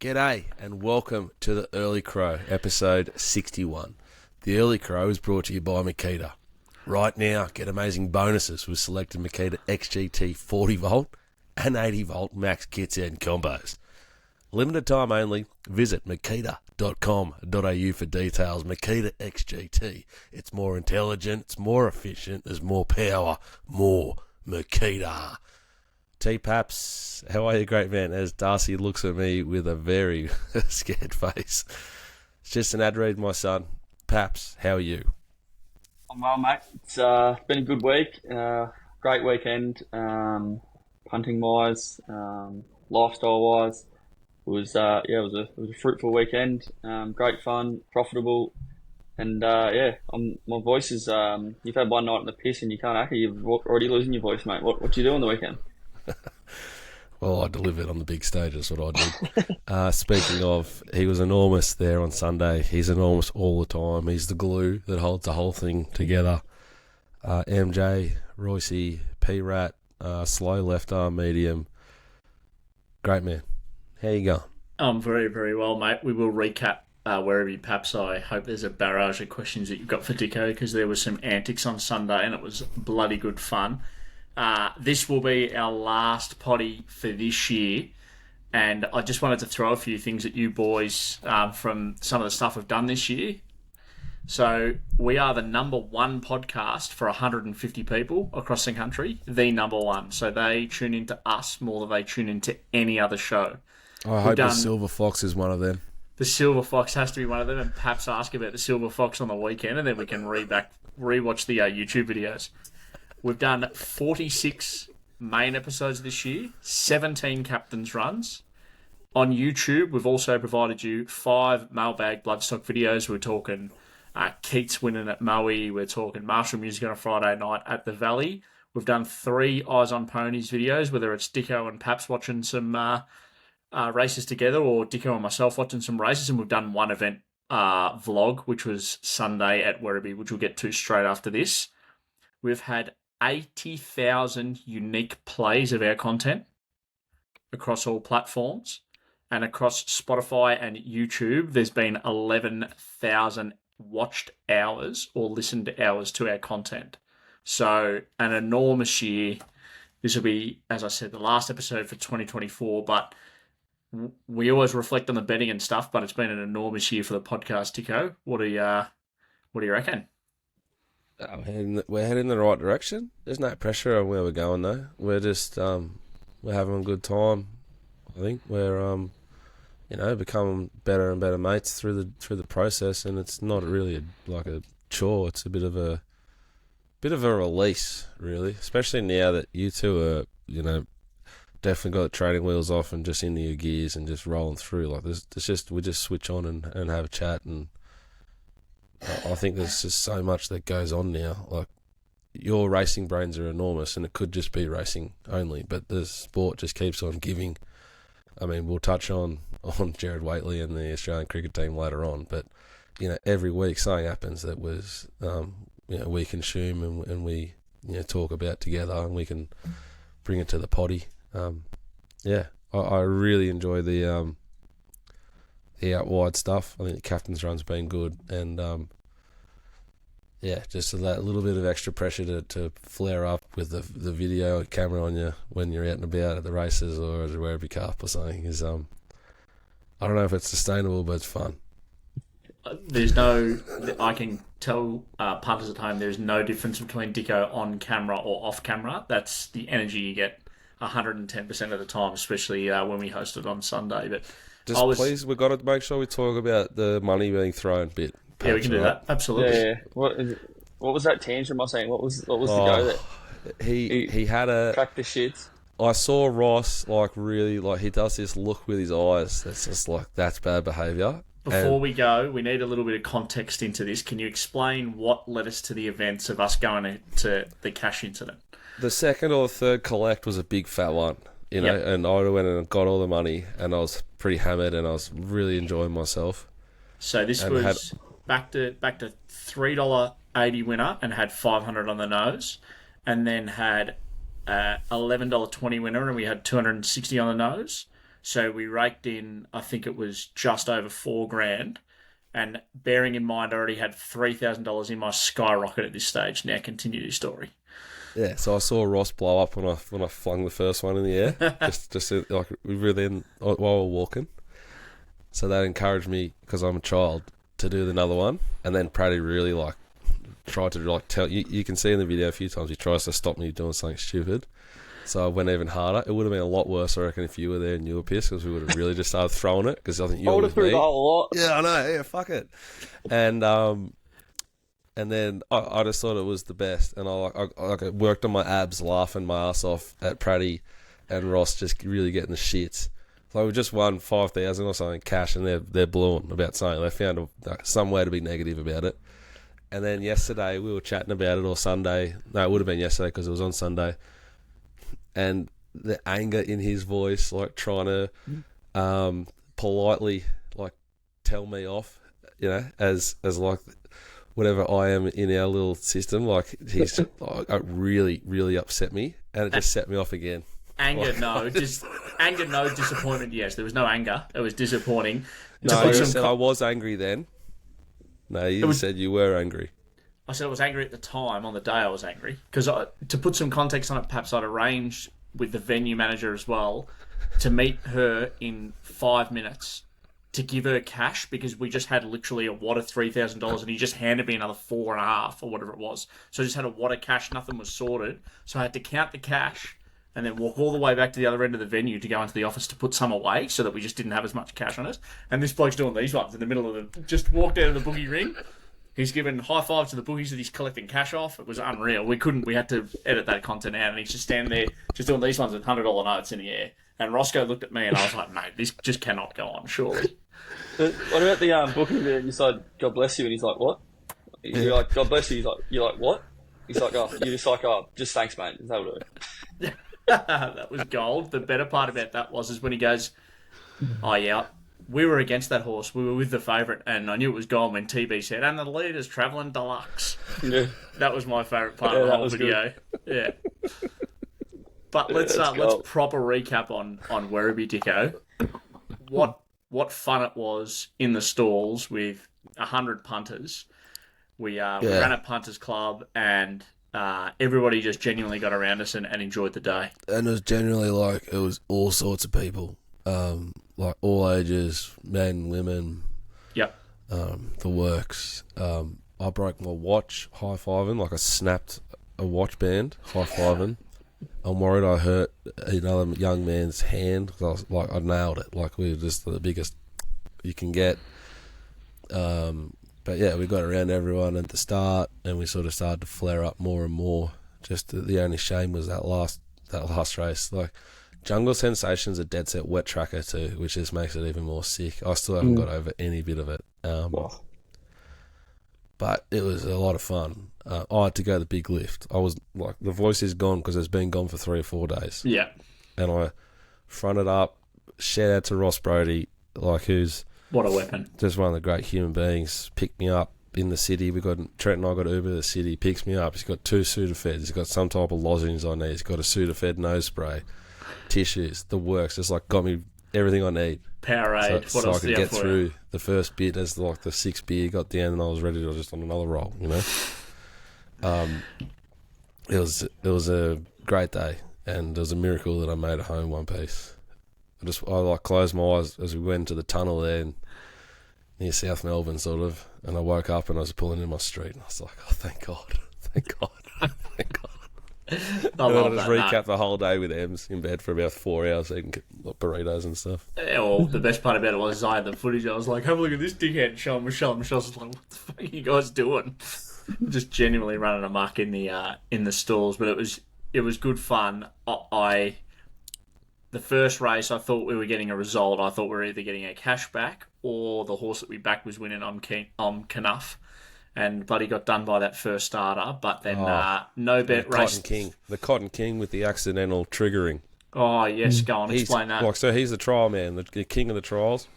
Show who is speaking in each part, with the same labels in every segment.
Speaker 1: G'day and welcome to the Early Crow, episode 61. The Early Crow is brought to you by Makita. Right now, get amazing bonuses with selected Makita XGT 40 volt and 80 volt max kits and combos. Limited time only. Visit makita.com.au for details. Makita XGT. It's more intelligent, it's more efficient, there's more power, more Makita. T-Paps, how are you, great man? As Darcy looks at me with a very scared face. It's just an ad read, my son. Paps, how are you?
Speaker 2: I'm well, mate. It's been a good week. Great weekend, punting-wise, lifestyle-wise. It was a fruitful weekend. Great fun, profitable, and my voice is. You've had one night in the piss and you can't act it. You're already losing your voice, mate. What you do on the weekend?
Speaker 1: Well, I delivered on the big stage, that's what I did. Speaking of, he was enormous there on Sunday. He's enormous all the time. He's the glue that holds the whole thing together. MJ, Royce, P-Rat, slow left arm medium. Great man. How you going?
Speaker 3: I'm very, very well, mate. We will recap Werribee Paps. I hope there's a barrage of questions that you've got for Dicko because there was some antics on Sunday and it was bloody good fun. This will be our last potty for this year, and I just wanted to throw a few things at you boys from some of the stuff we've done this year. So we are the number one podcast for 150 people across the country, the number one. So they tune into us more than they tune into any other show.
Speaker 1: I hope the Silver Fox is one of them.
Speaker 3: The Silver Fox has to be one of them, and perhaps ask about the Silver Fox on the weekend, and then we can rewatch the YouTube videos. We've done 46 main episodes this year, 17 captain's runs. On YouTube, we've also provided you 5 mailbag bloodstock videos. We're talking Keats winning at Moe. We're talking Marshall Music on a Friday night at the Valley. We've done 3 Eyes on Ponies videos, whether it's Dicko and Paps watching some races together or Dicko and myself watching some races. And we've done one event vlog, which was Sunday at Werribee, which we'll get to straight after this. We've had 80,000 unique plays of our content across all platforms, and across Spotify and YouTube there's been 11,000 watched hours or listened hours to our content. So an enormous year. This will be, as I said, the last episode for 2024, but we always reflect on the betting and stuff, but it's been an enormous year for the podcast, Dicko. What do you reckon?
Speaker 1: We're heading in the right direction. There's no pressure on where we're going, though. We're just we're having a good time. I think we're becoming better and better mates through the process, and it's not really like a chore. It's a bit of a release, really. Especially now that you two are, definitely got the training wheels off and just into your gears and just rolling through. Like we just switch on and have a chat, and I think there's just so much that goes on now. Like, your racing brains are enormous, and it could just be racing only, but the sport just keeps on giving. I mean, we'll touch on Jared Waitley and the Australian cricket team later on, but every week something happens that was we consume and we talk about together, and we can bring it to the potty. I really enjoy the out wide stuff. I think the captain's run's been good, and just that little bit of extra pressure to flare up with the video camera on you when you're out and about at the races or at the Werribee Cup or something is I don't know if it's sustainable, but it's fun.
Speaker 3: I can tell punters at home, there's no difference between Dicko on camera or off camera. That's the energy you get 110% of the time, especially when we hosted on Sunday. But
Speaker 1: please, we've got to make sure we talk about the money being thrown bit.
Speaker 3: Yeah, we can do that. Absolutely.
Speaker 2: Yeah. What was that tantrum I was saying? What was the go that
Speaker 1: he had a
Speaker 2: cracked the shits?
Speaker 1: I saw Ross really he does this look with his eyes. That's just that's bad behaviour.
Speaker 3: Before we go, we need a little bit of context into this. Can you explain what led us to the events of us going to the cash incident?
Speaker 1: The second or third collect was a big fat one. And I went and got all the money, and I was pretty hammered, and I was really enjoying myself.
Speaker 3: So this was back to $3.80 winner, and had 500 on the nose, and then had $11.20 winner, and we had 260 on the nose. So we raked in, I think it was just over $4,000. And bearing in mind, I already had $3,000 in my skyrocket at this stage. Now continue your story.
Speaker 1: Yeah, so I saw Ross blow up when I flung the first one in the air, just like we were then while we were walking. So that encouraged me, because I'm a child, to do another one. And then Praddy really like tried to like tell you can see in the video a few times he tries to stop me doing something stupid. So I went even harder. It would have been a lot worse, I reckon, if you were there and you were pissed, because we would have really just started throwing it. Because I think you
Speaker 2: I
Speaker 1: were
Speaker 2: would
Speaker 1: with
Speaker 2: have threw
Speaker 1: me.
Speaker 2: the whole lot.
Speaker 1: Yeah, I know. Yeah, fuck it. And then I just thought it was the best, and I worked on my abs, laughing my ass off at Praddy and Ross, just really getting the shits. So we just won 5,000 or something cash, and they're blown about something. They found some way to be negative about it. And then yesterday we were chatting about it, or Sunday. No, it would have been yesterday because it was on Sunday. And the anger in his voice, like trying to politely like tell me off, as like whatever I am in our little system, like he's like, really, really upset me, and it just set me off again.
Speaker 3: Anger, no. Anger, no. Disappointment, yes. There was no anger. It was disappointing.
Speaker 1: No, you said I was angry then. No, you said you were angry.
Speaker 3: I said I was angry at the time. On the day I was angry. Because to put some context on it, perhaps I'd arranged with the venue manager as well to meet her in 5 minutes to give her cash, because we just had literally a wad of $3,000 and he just handed me another 4.5 or whatever it was. So I just had a wad of cash, nothing was sorted. So I had to count the cash and then walk all the way back to the other end of the venue to go into the office to put some away, so that we just didn't have as much cash on us. And this bloke's doing these ones in the middle of just walked out of the boogie ring. He's giving high fives to the boogies that he's collecting cash off. It was unreal. We had to edit that content out, and he's just standing there just doing these ones with $100 notes in the air. And Roscoe looked at me and I was like, mate, this just cannot go on, surely.
Speaker 2: What about the booking there? You said, God bless you, and he's like, what? You're like, God bless you. You're like, what? He's like, oh, you're just like, oh, just thanks, mate. Is that what it is?
Speaker 3: That was gold. The better part about that was when he goes, oh yeah, we were against that horse. We were with the favourite, and I knew it was gone when TB said, and the leader's travelling deluxe.
Speaker 2: Yeah.
Speaker 3: That was my favourite part of the whole video. Good. Yeah. But let's proper recap on Werribee, Dicko. What fun it was in the stalls with 100 punters. We ran a punters club, and everybody just genuinely got around us and enjoyed the day.
Speaker 1: And it was generally like, it was all sorts of people, like all ages, men, women.
Speaker 3: Yep.
Speaker 1: The works. I broke my watch high-fiving, like I snapped a watch band high-fiving. I'm worried I hurt another young man's hand, because I nailed it. Like, we were just the biggest you can get. But yeah, we got around everyone at the start, and we sort of started to flare up more and more. Just the only shame was that last race. Like, Jungle Sensation's a dead set wet tracker too, which just makes it even more sick. I still haven't got over any bit of it. But it was a lot of fun. I had to go the big lift. I was like, the voice is gone because it's been gone for 3 or 4 days.
Speaker 3: Yeah.
Speaker 1: And I fronted up. Shout out to Ross Brody, like, who's
Speaker 3: what a weapon.
Speaker 1: Just one of the great human beings. Picked me up in the city. Trent and I got Uber to the city. Picks me up. He's got 2 Sudafeds. He's got some type of lozenge I need. He's got a Sudafed nose spray, tissues, the works. Just like got me everything I need.
Speaker 3: Powerade.
Speaker 1: So I could get through the first bit as like the 6th beer got down, and I was ready to just on another roll. It was a great day, and it was a miracle that I made it home one piece. I closed my eyes as we went to the tunnel there near South Melbourne, sort of, and I woke up and I was pulling in my street, and I was like, oh, thank God, thank God, thank God. I just recap the whole day with Ems in bed for about 4 hours eating burritos and stuff.
Speaker 3: Yeah, well, the best part about it was I had the footage. I was like, have a look at this dickhead. Show Michelle. Michelle's like, what the fuck are you guys doing? Just genuinely running amok in the stalls. But it was good fun. The first race, I thought we were getting a result. I thought we were either getting a cash back or the horse that we backed was winning on Knuff. And Buddy got done by that first starter, but then no bet race.
Speaker 1: The Cotton King with the accidental triggering.
Speaker 3: Oh yes, go on, explain that.
Speaker 1: So he's the trial man, the king of the trials.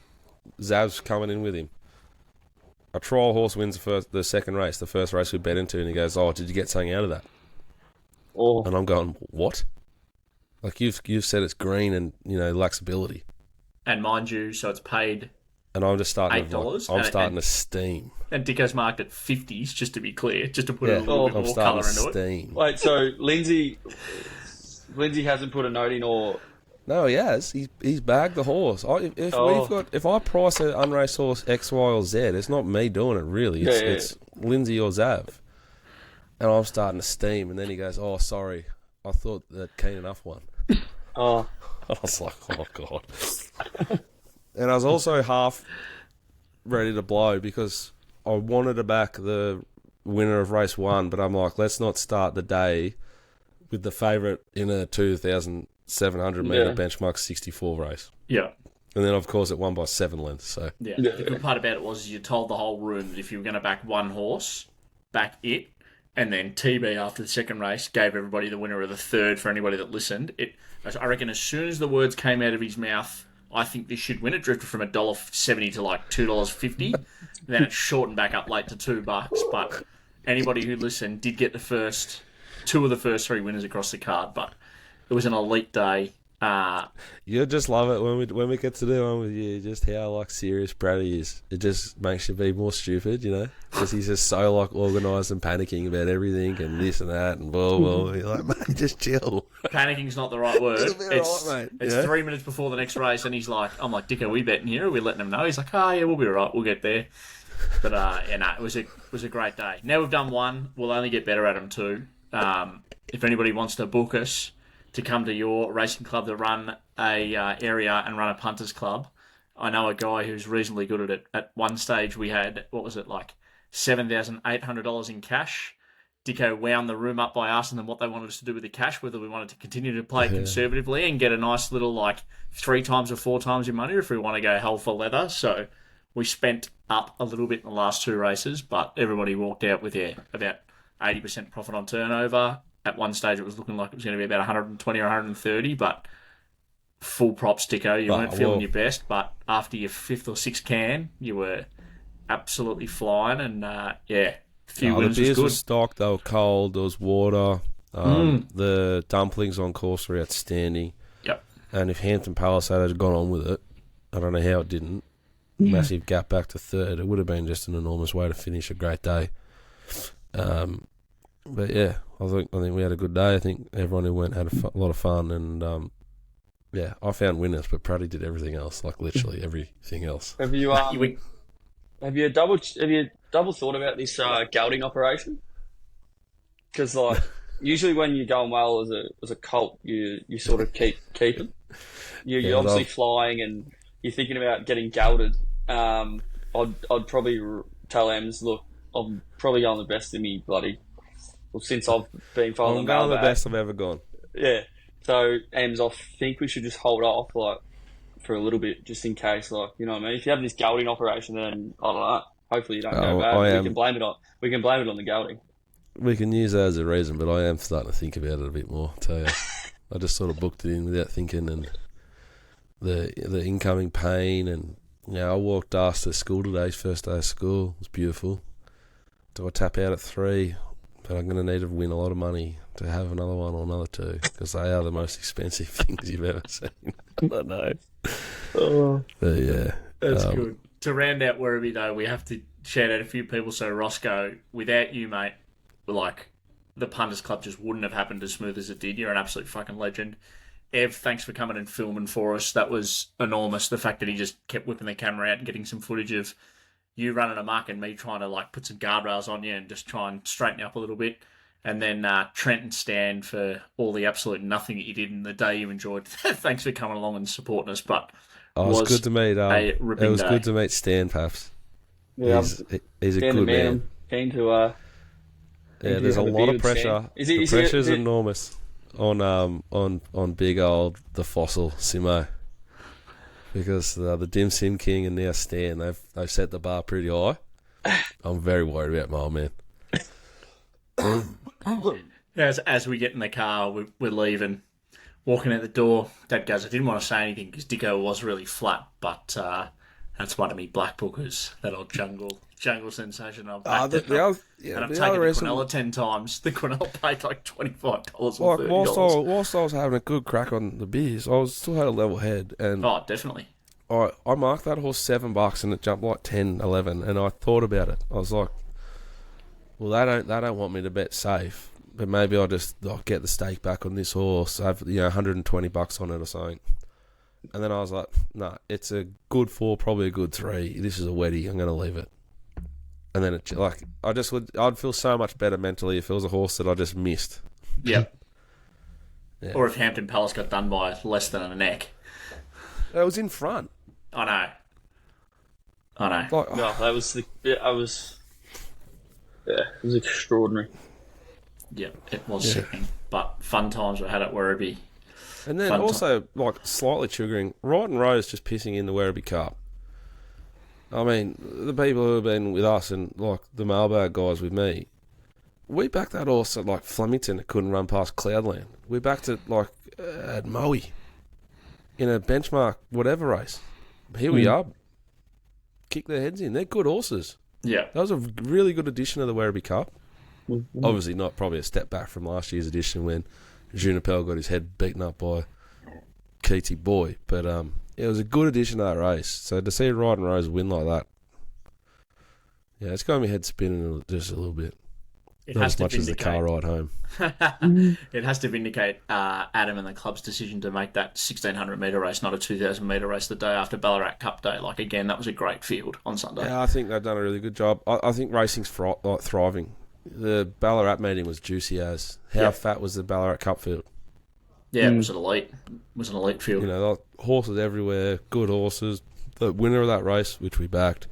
Speaker 1: Zav's coming in with him. A trial horse wins the second race, the first race we bet into, and he goes, "Oh, did you get something out of that?"
Speaker 2: Oh,
Speaker 1: and I'm going, "What?" Like you've said it's green and lacks ability.
Speaker 3: And mind you, so it's paid
Speaker 1: And I'm just starting
Speaker 3: $8.
Speaker 1: I'm starting to steam.
Speaker 3: And Dicko's marked at 50s, just to be clear, just to put a little bit
Speaker 1: I'm
Speaker 3: more
Speaker 1: starting
Speaker 3: colour
Speaker 1: to
Speaker 3: into it.
Speaker 1: steam.
Speaker 2: Wait, so Lindsay hasn't put a note in, or
Speaker 1: No, he has. He's bagged the horse. If I price an unraced horse X, Y, or Z, it's not me doing it really. It's Lindsay or Zav, and I'm starting to steam. And then he goes, "Oh, sorry, I thought that Keen Enough won."
Speaker 2: oh,
Speaker 1: I was like, "Oh God!" And I was also half ready to blow because I wanted to back the winner of race 1, but I'm like, let's not start the day with the favourite in a 2,700 metre benchmark 64 race.
Speaker 3: Yeah.
Speaker 1: And then, of course, it won by 7 lengths. So
Speaker 3: The good part about it was you told the whole room that if you were going to back one horse, back it, and then TB after the second race gave everybody the winner of the third for anybody that listened. I reckon as soon as the words came out of his mouth, I think this should win. It drifted from $1.70 to like $2.50. Then it shortened back up late to $2. But anybody who listened did get two of the first 3 winners across the card. But it was an elite day.
Speaker 1: you just love it when we get to do one with you, just how serious Brady is. It just makes you be more stupid, because he's just so organised and panicking about everything and this and that and blah blah. You're like, mate, just chill.
Speaker 3: Panicking not the right word.
Speaker 1: It's right, mate.
Speaker 3: It's 3 minutes before the next race, and he's like, I'm like, Dick, are we betting here? Are we letting him know? He's like, yeah, we'll be all right. We'll get there. But it was a great day. Now we've done one, we'll only get better at them too. If anybody wants to book us to come to your racing club to run a area and run a punters club, I know a guy who's reasonably good at it. At one stage we had, $7,800 in cash. Dicko wound the room up by asking them what they wanted us to do with the cash, whether we wanted to continue to play conservatively and get a nice little 3 times or 4 times your money, or if we want to go hell for leather. So we spent up a little bit in the last 2 races, but everybody walked out with about 80% profit on turnover. At one stage, it was looking like it was going to be about 120 or 130, but full props, Dicko. You weren't feeling your best, but after your 5th or 6th can, you were absolutely flying, and few winners
Speaker 1: the beers
Speaker 3: was
Speaker 1: were
Speaker 3: good.
Speaker 1: stocked. They were cold. There was water. The dumplings on course were outstanding.
Speaker 3: Yep.
Speaker 1: And if Hampton Palisade had gone on with it, I don't know how it didn't. Massive gap back to 3rd. It would have been just an enormous way to finish a great day. But yeah, I think we had a good day. I think everyone who went had a lot of fun, and I found winners, but Praddy did everything else, literally everything else.
Speaker 2: have you double thought about this gelding operation? Because usually when you're going well as a colt, you sort of keep it. You're obviously flying and you're thinking about getting gelded. I'd probably tell Ems, look, I'm probably going the best in me since I've been following
Speaker 1: I'm going the best I've ever gone.
Speaker 2: Yeah. So, Ems, I think we should just hold off for a little bit, just in case, you know what I mean? If you have this gelding operation, then I don't know. Hopefully you don't go bad. We can blame it on the gelding.
Speaker 1: We can use that as a reason, but I am starting to think about it a bit more, I tell you. I just sort of booked it in without thinking, and the incoming pain, and I walked Dars to school today, first day of school. It was beautiful. Do I tap out at 3? But I'm going to need to win a lot of money to have another one or another 2, because they are the most expensive things you've ever seen. I don't know. But yeah.
Speaker 3: That's good. To round out Werribee, though, we have to shout out a few people. So, Roscoe, without you, mate, the Punters Club just wouldn't have happened as smooth as it did. You're an absolute fucking legend. Ev, thanks for coming and filming for us. That was enormous. The fact that he just kept whipping the camera out and getting some footage of you running amok and me trying to put some guardrails on you and just try and straighten you up a little bit. And then Trent and Stan for all the absolute nothing that you did in the day you enjoyed. Thanks for coming along and supporting us. But
Speaker 1: it was good to meet.
Speaker 3: It was
Speaker 1: good to meet Stan, Paps.
Speaker 2: Yeah,
Speaker 1: he's a good man.
Speaker 2: I'm keen to.
Speaker 1: There's a lot of pressure. The pressure's enormous on big old the fossil Simo. Because the Dim Sim King and now Stan, they've set the bar pretty high. I'm very worried about my old man.
Speaker 3: As we get in the car, we're leaving, walking out the door. Dad goes, I didn't want to say anything because Dicko was really flat, but that's one of me black bookers, that old jungle sensation. I've backed it up. And I've taken the Quinella 10 times. The Quinella paid $25 or $30.
Speaker 1: Whilst I was having a good crack on the beers, I still had a level head. And
Speaker 3: oh, definitely.
Speaker 1: I marked that horse $7 and it jumped like 10, 11, and I thought about it. I was like, well, they don't want me to bet safe, but maybe I'll just get the stake back on this horse. Have $120 on it or something. And then I was like, no, it's a good 4, probably a good 3. This is a wetty. I'm going to leave it. And then I'd feel so much better mentally if it was a horse that I just missed.
Speaker 3: Yep.
Speaker 1: Yeah.
Speaker 3: Or if Hampton Palace got done by less than a neck.
Speaker 1: It was in front.
Speaker 3: I know.
Speaker 1: Like,
Speaker 2: No, that was it was extraordinary.
Speaker 3: Yeah, it was sickening. But fun times we had at Werribee.
Speaker 1: And then also, slightly triggering, Right and Rose just pissing in the Werribee Cup. I mean, the people who have been with us and, the mailbag guys with me, we backed that horse at, Flemington that couldn't run past Cloudland. We backed it, at Moe in a benchmark whatever race. Here we are. Kick their heads in. They're good horses.
Speaker 3: Yeah.
Speaker 1: That was a really good edition of the Werribee Cup. Obviously not probably a step back from last year's edition when Junipel got his head beaten up by Keaty Boy. But it was a good edition of that race. So to see Ride and Rose win like that, yeah, it's got my head spinning just a little bit. Not as much as the car ride home.
Speaker 3: It has to vindicate Adam and the club's decision to make that 1,600 metre race, not a 2,000 metre race the day after Ballarat Cup Day. Again, that was a great field on Sunday.
Speaker 1: Yeah, I think they've done a really good job. I think racing's thriving. The Ballarat meeting was juicy as. How fat was the Ballarat Cup field?
Speaker 3: Yeah, it was an elite. It was an elite field.
Speaker 1: Horses everywhere, good horses. The winner of that race, which we backed,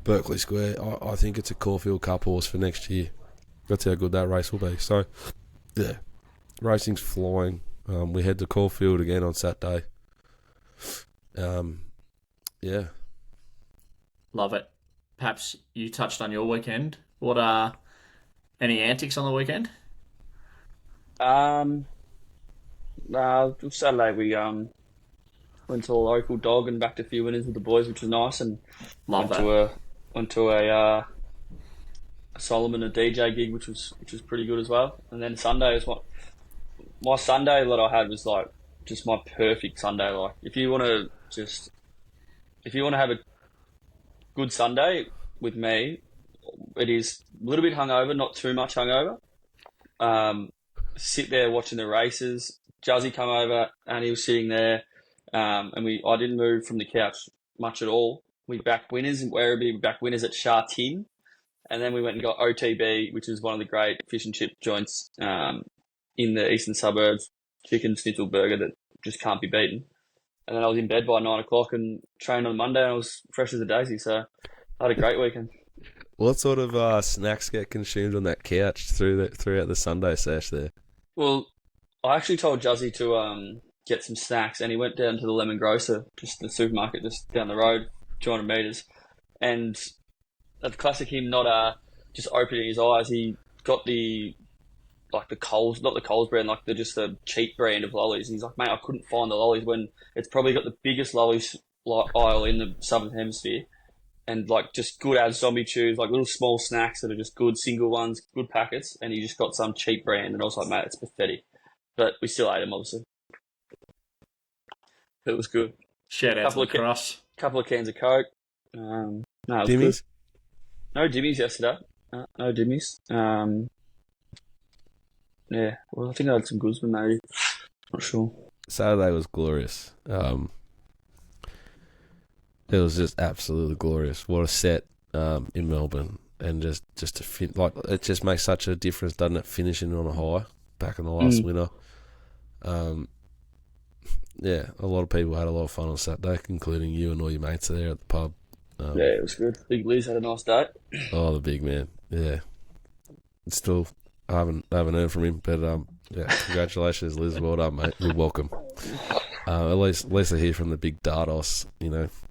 Speaker 1: Berkeley Square, I think it's a Caulfield Cup horse for next year. That's how good that race will be. So, yeah, racing's flying. We head to Caulfield again on Saturday. Yeah.
Speaker 3: Love it. Perhaps you touched on your weekend. What are any antics on the weekend?
Speaker 2: Saturday we went to a local dog and backed a few winners with the boys, which was nice, and went to a Solomon a DJ gig, which was pretty good as well. And then Sunday is my Sunday that I had was just my perfect Sunday. If you want to have a good Sunday with me, it is a little bit hungover, not too much hungover. Sit there watching the races. Juzzy come over and he was sitting there, and I didn't move from the couch much at all. We backed winners in Werribee, we backed winners at Sha Tin. And then we went and got OTB, which is one of the great fish and chip joints in the eastern suburbs, chicken schnitzel burger that just can't be beaten. And then I was in bed by 9 o'clock and trained on Monday and I was fresh as a daisy. So I had a great weekend.
Speaker 1: What sort of snacks get consumed on that couch throughout the Sunday sesh there?
Speaker 2: Well, I actually told Juzzy to get some snacks and he went down to the Lemon Grocer, just the supermarket just down the road, 200 metres. And that's classic him not just opening his eyes. He got the Coles, not the Coles brand, just the cheap brand of lollies. And he's like, mate, I couldn't find the lollies when it's probably got the biggest lollies aisle in the Southern Hemisphere. And just good as zombie chews, little small snacks that are just good single ones, good packets. And he just got some cheap brand. And I was like, mate, it's pathetic. But we still ate them, obviously. It was good.
Speaker 3: Shout out to the cross.
Speaker 2: Couple of cans of Coke. No, it was
Speaker 1: Dimmies?
Speaker 2: good. No dimmies yesterday. No dimmies. Yeah, well, I think I had some Guzman maybe. Not sure.
Speaker 1: Saturday was glorious. It was just absolutely glorious. What a set in Melbourne. And just to it just makes such a difference, doesn't it, finishing on a high back in the last winter. Yeah, a lot of people had a lot of fun on Saturday, including you and all your mates there at the pub.
Speaker 2: Yeah, it was good. Big Liz had a nice day.
Speaker 1: Oh, the big man. Yeah. Still, I haven't heard from him, but yeah, congratulations, Liz. Well done, mate. You're welcome. At least I hear from the big Dardos,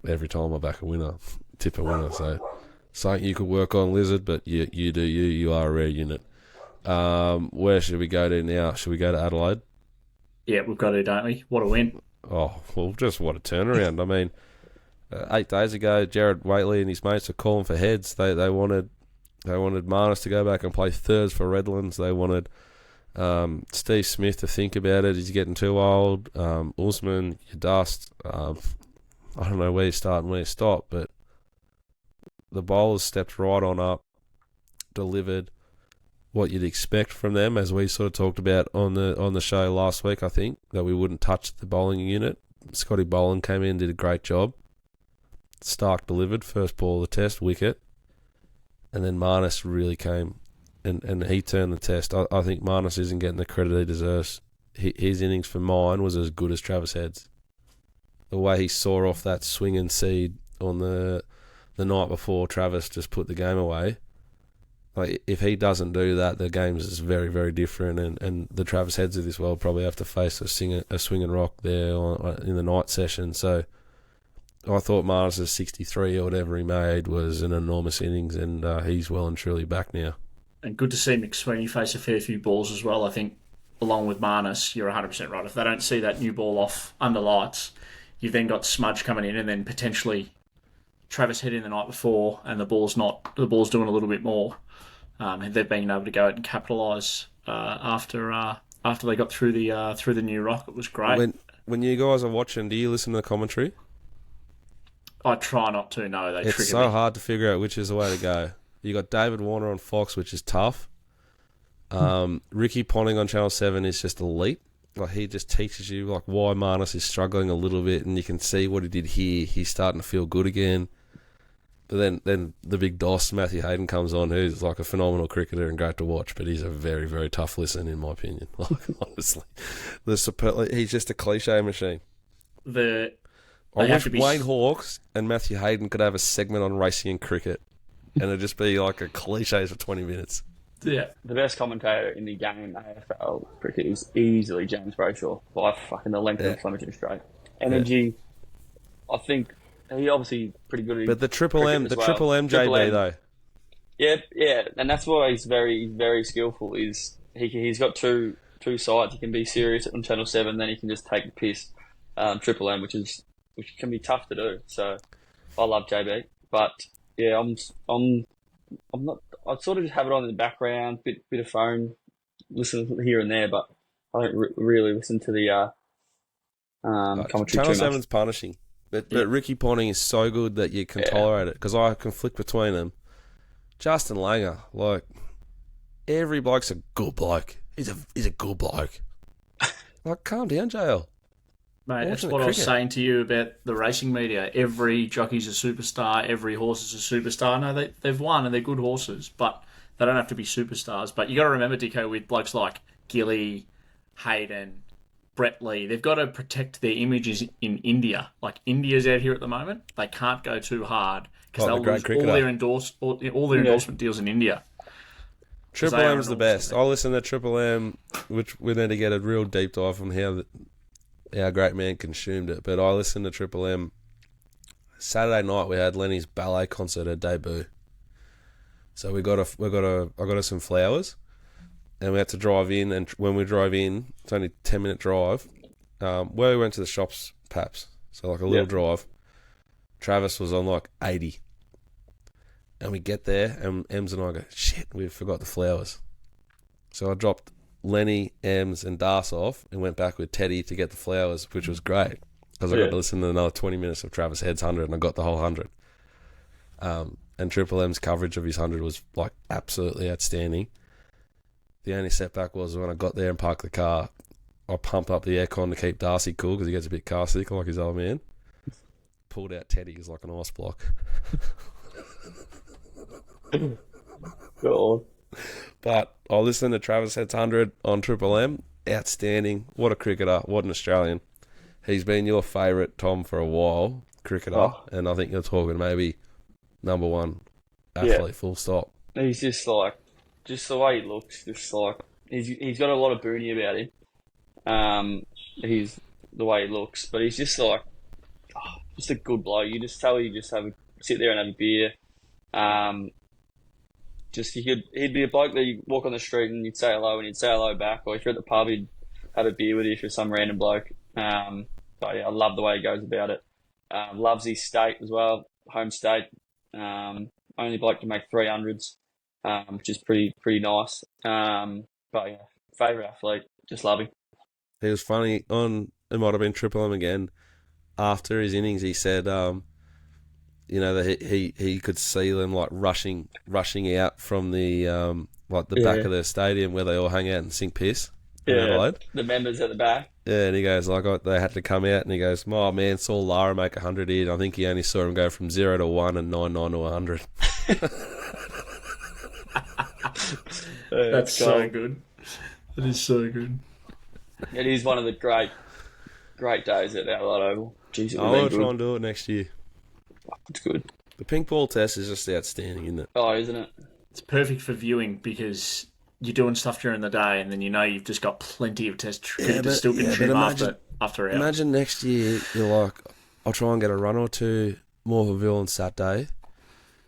Speaker 1: every time I back a winner, tip a winner. So something you could work on, Lizard, but you do you. You are a rare unit. Where should we go to now? Should we go to Adelaide?
Speaker 3: Yeah, we've got to, don't we? What a win.
Speaker 1: Oh, well, just what a turnaround. I mean, 8 days ago, Jared Waitley and his mates were calling for heads. They wanted Marnus to go back and play thirds for Redlands. They wanted Steve Smith to think about it. He's getting too old. Usman, you dust. I don't know where you start and where you stop, but the bowlers stepped right on up, delivered what you'd expect from them, as we sort of talked about on the show last week. I think that we wouldn't touch the bowling unit. Scotty Boland came in, did a great job. Stark delivered first ball of the Test, wicket, and then Marnus really came and he turned the Test. I think Marnus isn't getting the credit he deserves. His innings for mine was as good as Travis Head's. The way he saw off that swinging seed on the night before Travis just put the game away. Like, if he doesn't do that, the game's is very, very different, and the Travis Heads of this world probably have to face a swing and rock there in the night session. So I thought Marnus' 63 or whatever he made was an enormous innings, and he's well and truly back now.
Speaker 3: And good to see McSweeney face a fair few balls as well. I think, along with Marnus, you're 100% right. If they don't see that new ball off under lights, you've then got Smudge coming in, and then potentially Travis Head in the night before, and the ball's doing a little bit more. And they've been able to go out and capitalise after they got through the new rock. It was great.
Speaker 1: When you guys are watching, do you listen to the commentary?
Speaker 3: I try not to. No, they trigger me.
Speaker 1: It's so hard to figure out which is the way to go. You got David Warner on Fox, which is tough. Ricky Ponting on Channel 7 is just elite. Like, he just teaches you like why Marnus is struggling a little bit, and you can see what he did here. He's starting to feel good again. But then the big DOS, Matthew Hayden, comes on, who's like a phenomenal cricketer and great to watch, but he's a very, very tough listen, in my opinion. Like, honestly, he's just a cliche machine. I wish Wayne Hawkes and Matthew Hayden could have a segment on racing and cricket, and it'd just be like a cliches for 20 minutes.
Speaker 3: Yeah.
Speaker 2: The best commentator in the game in AFL cricket is easily James Brayshaw by fucking the length of Flemington Straight. Energy, I think he obviously pretty good at
Speaker 1: But the Triple M JB though.
Speaker 2: Yeah, and that's why he's very skillful. He's got two sides. He can be serious on Channel 7, then he can just take the piss. Triple M, which can be tough to do. So I love JB, but yeah, I'm not. I sort of just have it on in the background, bit of phone, listen here and there, but I don't really listen to the commentary
Speaker 1: Channel
Speaker 2: too much.
Speaker 1: 7's punishing, but Ricky Ponting is so good that you can tolerate it, because I can flick between them. Justin Langer, like, every bloke's a good bloke. He's a good bloke. Like, calm down, JL.
Speaker 3: Mate, that's what I was saying to you about the racing media. Every jockey's a superstar. Every horse is a superstar. No, they've won and they're good horses, but they don't have to be superstars. But you got to remember, Dicko, with blokes like Gilly, Hayden, Brett Lee, they've got to protect their images in India. Like, India's out here at the moment. They can't go too hard because they'll lose all their endorsement deals in India.
Speaker 1: Triple M's the best. I listen to Triple M, which we need to get a real deep dive on how great man consumed it. But I listened to Triple M. Saturday night we had Lenny's ballet concert at debut. So I got her some flowers, and we had to drive in. And when we drove in, it's only a 10-minute drive. Where we went to the shops, perhaps, so like a little drive. Travis was on like 80, and we get there, and Ems and I go, shit, we forgot the flowers. So I dropped Lenny, Ems, and Das off and went back with Teddy to get the flowers, which was great because I got to listen to another 20 minutes of Travis Head's 100, and I got the whole 100. And Triple M's coverage of his 100 was like absolutely outstanding. The only setback was when I got there and parked the car, I pumped up the aircon to keep Darcy cool because he gets a bit car sick like his old man. Pulled out Teddy, he's like an ice block.
Speaker 2: God.
Speaker 1: But I listened to Travis Head's 100 on Triple M. Outstanding. What a cricketer. What an Australian. He's been your favourite, Tom, for a while, cricketer. And I think you're talking maybe number one athlete, full stop.
Speaker 2: He's just the way he looks, he's got a lot of boonie about him. He's the way he looks, but he's just just a good bloke. You just tell you just sit there and have a beer. He'd be a bloke that you walk on the street and you'd say hello and he'd say hello back, or if you're at the pub he'd have a beer with you if you're some random bloke. But yeah, I love the way he goes about it. Loves his state as well, home state. Only bloke to make 300s, which is pretty nice. But yeah, favourite athlete, just love him.
Speaker 1: He was funny it might have been Triple M again. after his innings, he said, that he could see them like rushing out from the back of their stadium where they all hang out and sink piss in Adelaide.
Speaker 2: The members at the back.
Speaker 1: Yeah, and he goes, they had to come out, and he goes, my man saw Lara make 100 here, and I think he only saw him go from 0 to 1 and 99 to 100.
Speaker 3: That's so good. That is so good.
Speaker 2: It is one of the great days at the Adelaide Oval. Jeez,
Speaker 1: I want to try and do it next year.
Speaker 2: It's good.
Speaker 1: The pink ball test is just outstanding, isn't it?
Speaker 2: Oh, isn't it?
Speaker 3: It's perfect for viewing because you're doing stuff during the day and then you've just got plenty of test cricket to still consume after hours.
Speaker 1: Imagine next year you're like, I'll try and get a run or two Morphettville on Saturday.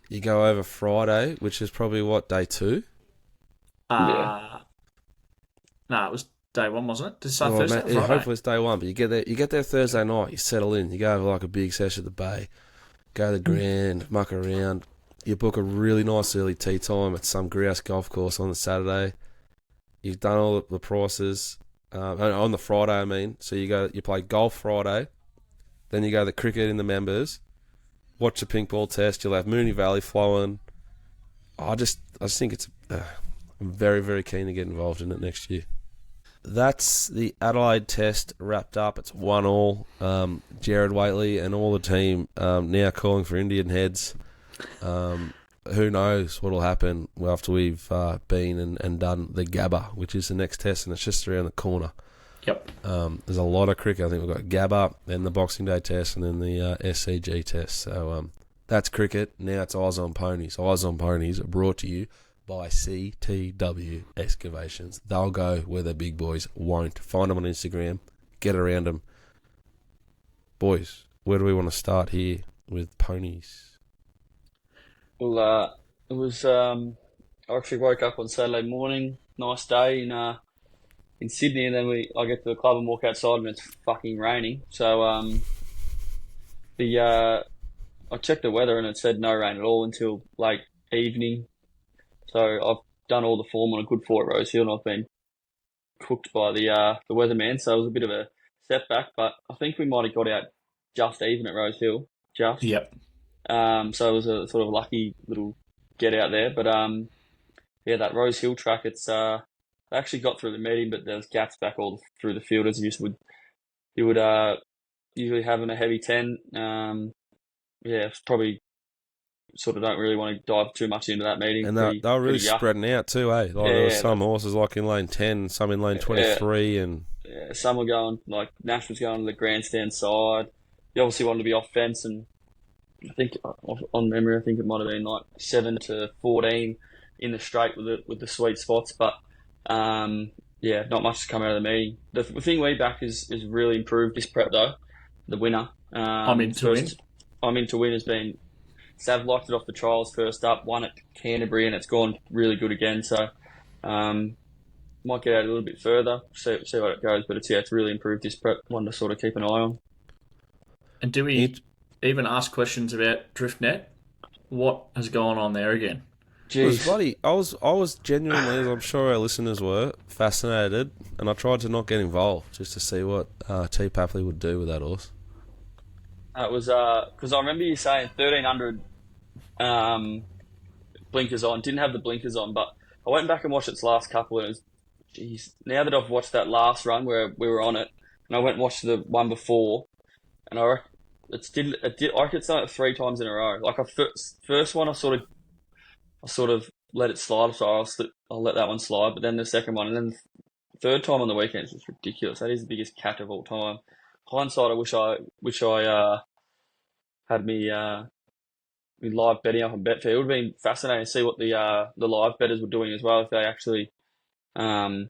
Speaker 1: You go over Friday, which is probably day 2?
Speaker 3: No, it was day 1, wasn't it? Did it start Thursday?
Speaker 1: Hopefully it's day 1, but you get there Thursday night, you settle in, you go over like a big session at the Bay, go to the Grand, muck around. You book a really nice early tea time at some grouse golf course on the Saturday. You've done all the prices on the Friday. I mean, so you play golf Friday, then you go to the cricket in the members, watch the pink ball test. You'll have Moonee Valley flowing. I just think it's. I'm very, very keen to get involved in it next year. That's the Adelaide Test wrapped up. It's 1-1. Jared Waitley and all the team now calling for Indian heads. Who knows what will happen after we've been and done the Gabba, which is the next test, and it's just around the corner.
Speaker 3: Yep.
Speaker 1: There's a lot of cricket. I think we've got Gabba, then the Boxing Day test, and then the SCG test. So that's cricket. Now it's Eyes on Ponies. Eyes on Ponies are brought to you by CTW Excavations. They'll go where the big boys won't. Find them on Instagram. Get around them. Boys, where do we want to start here with ponies?
Speaker 2: Well, it was. I actually woke up on Saturday morning. Nice day in Sydney, and then I get to the club and walk outside, and it's fucking raining. So I checked the weather, and it said no rain at all until late evening. So I've done all the form on a good 4 at Rose Hill, and I've been cooked by the weatherman. So it was a bit of a setback, but I think we might have got out just even at Rose Hill. Just.
Speaker 3: Yep.
Speaker 2: So it was a sort of lucky little get out there. But that Rose Hill track, it's they actually got through the meeting, but there's gaps back all through the field as you would usually have in a heavy 10. It's probably sort of don't really want to dive too much into that meeting.
Speaker 1: And they were really spreading out too, eh? There were some horses like in lane 10, some in lane 23, and
Speaker 2: some were going, like Nash was going to the grandstand side. He obviously wanted to be off fence, and I think on memory, I think it might have been like 7 to 14 in the straight with the sweet spots, but not much to come out of the meeting. The thing we back is really improved this prep though. The winner, I'm into win has been. Sav liked it off the trials first up, won at Canterbury, and it's gone really good again. So might get out a little bit further, see what it goes. But it's really improved this prep. One to sort of keep an eye on.
Speaker 3: And do we even ask questions about DriftNet? What has gone on there again?
Speaker 1: Jeez. I was genuinely, as I'm sure our listeners were, fascinated, and I tried to not get involved just to see what T. Papley would do with that horse.
Speaker 2: It was because I remember you saying 1300 blinkers on. Didn't have the blinkers on, but I went back and watched its last couple, and it was, geez, now that I've watched that last run where we were on it, and I went and watched the one before, and I reckon it's done it 3 times in a row. Like first one, I sort of let it slide, so I'll let that one slide. But then the second one, and then the third time on the weekend is just ridiculous. That is the biggest catch of all time. Hindsight, I wish I had me live betting up on Betfair. It would have been fascinating to see what the live bettors were doing as well, if they actually were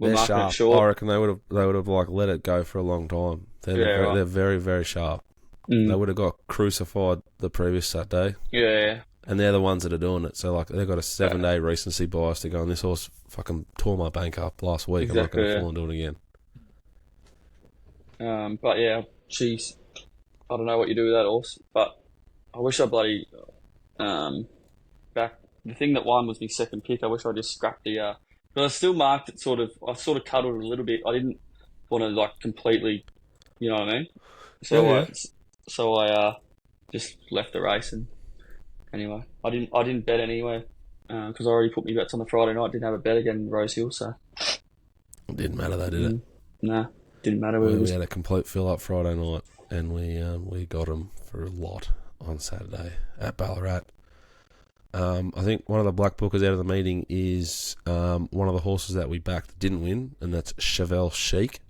Speaker 2: marking it short.
Speaker 1: I reckon they would have like let it go for a long time. They're very, very sharp. They would have got crucified the previous Saturday.
Speaker 2: Yeah.
Speaker 1: And they're the ones that are doing it. So like they've got a 7-day recency bias to go, and this horse fucking tore my bank up last week. Exactly, I'm not going to fall and do it again.
Speaker 2: But yeah, geez, I don't know what you do with that horse, but I wish I bloody back. The thing that won was my second pick. I wish I just scrapped but I still marked it I sort of cuddled it a little bit. I didn't want to like completely You know what I mean? So
Speaker 1: Yeah,
Speaker 2: I just left the race, and anyway, I didn't bet anyway because I already put my bets on the Friday night. Didn't have a bet again in Rose Hill, so
Speaker 1: it didn't matter though, did it?
Speaker 2: nah, didn't matter.
Speaker 1: We had a complete fill up Friday night, and we got them for a lot on Saturday at Ballarat. I think one of the black bookers out of the meeting is one of the horses that we backed that didn't win, and that's Chevelle Chic.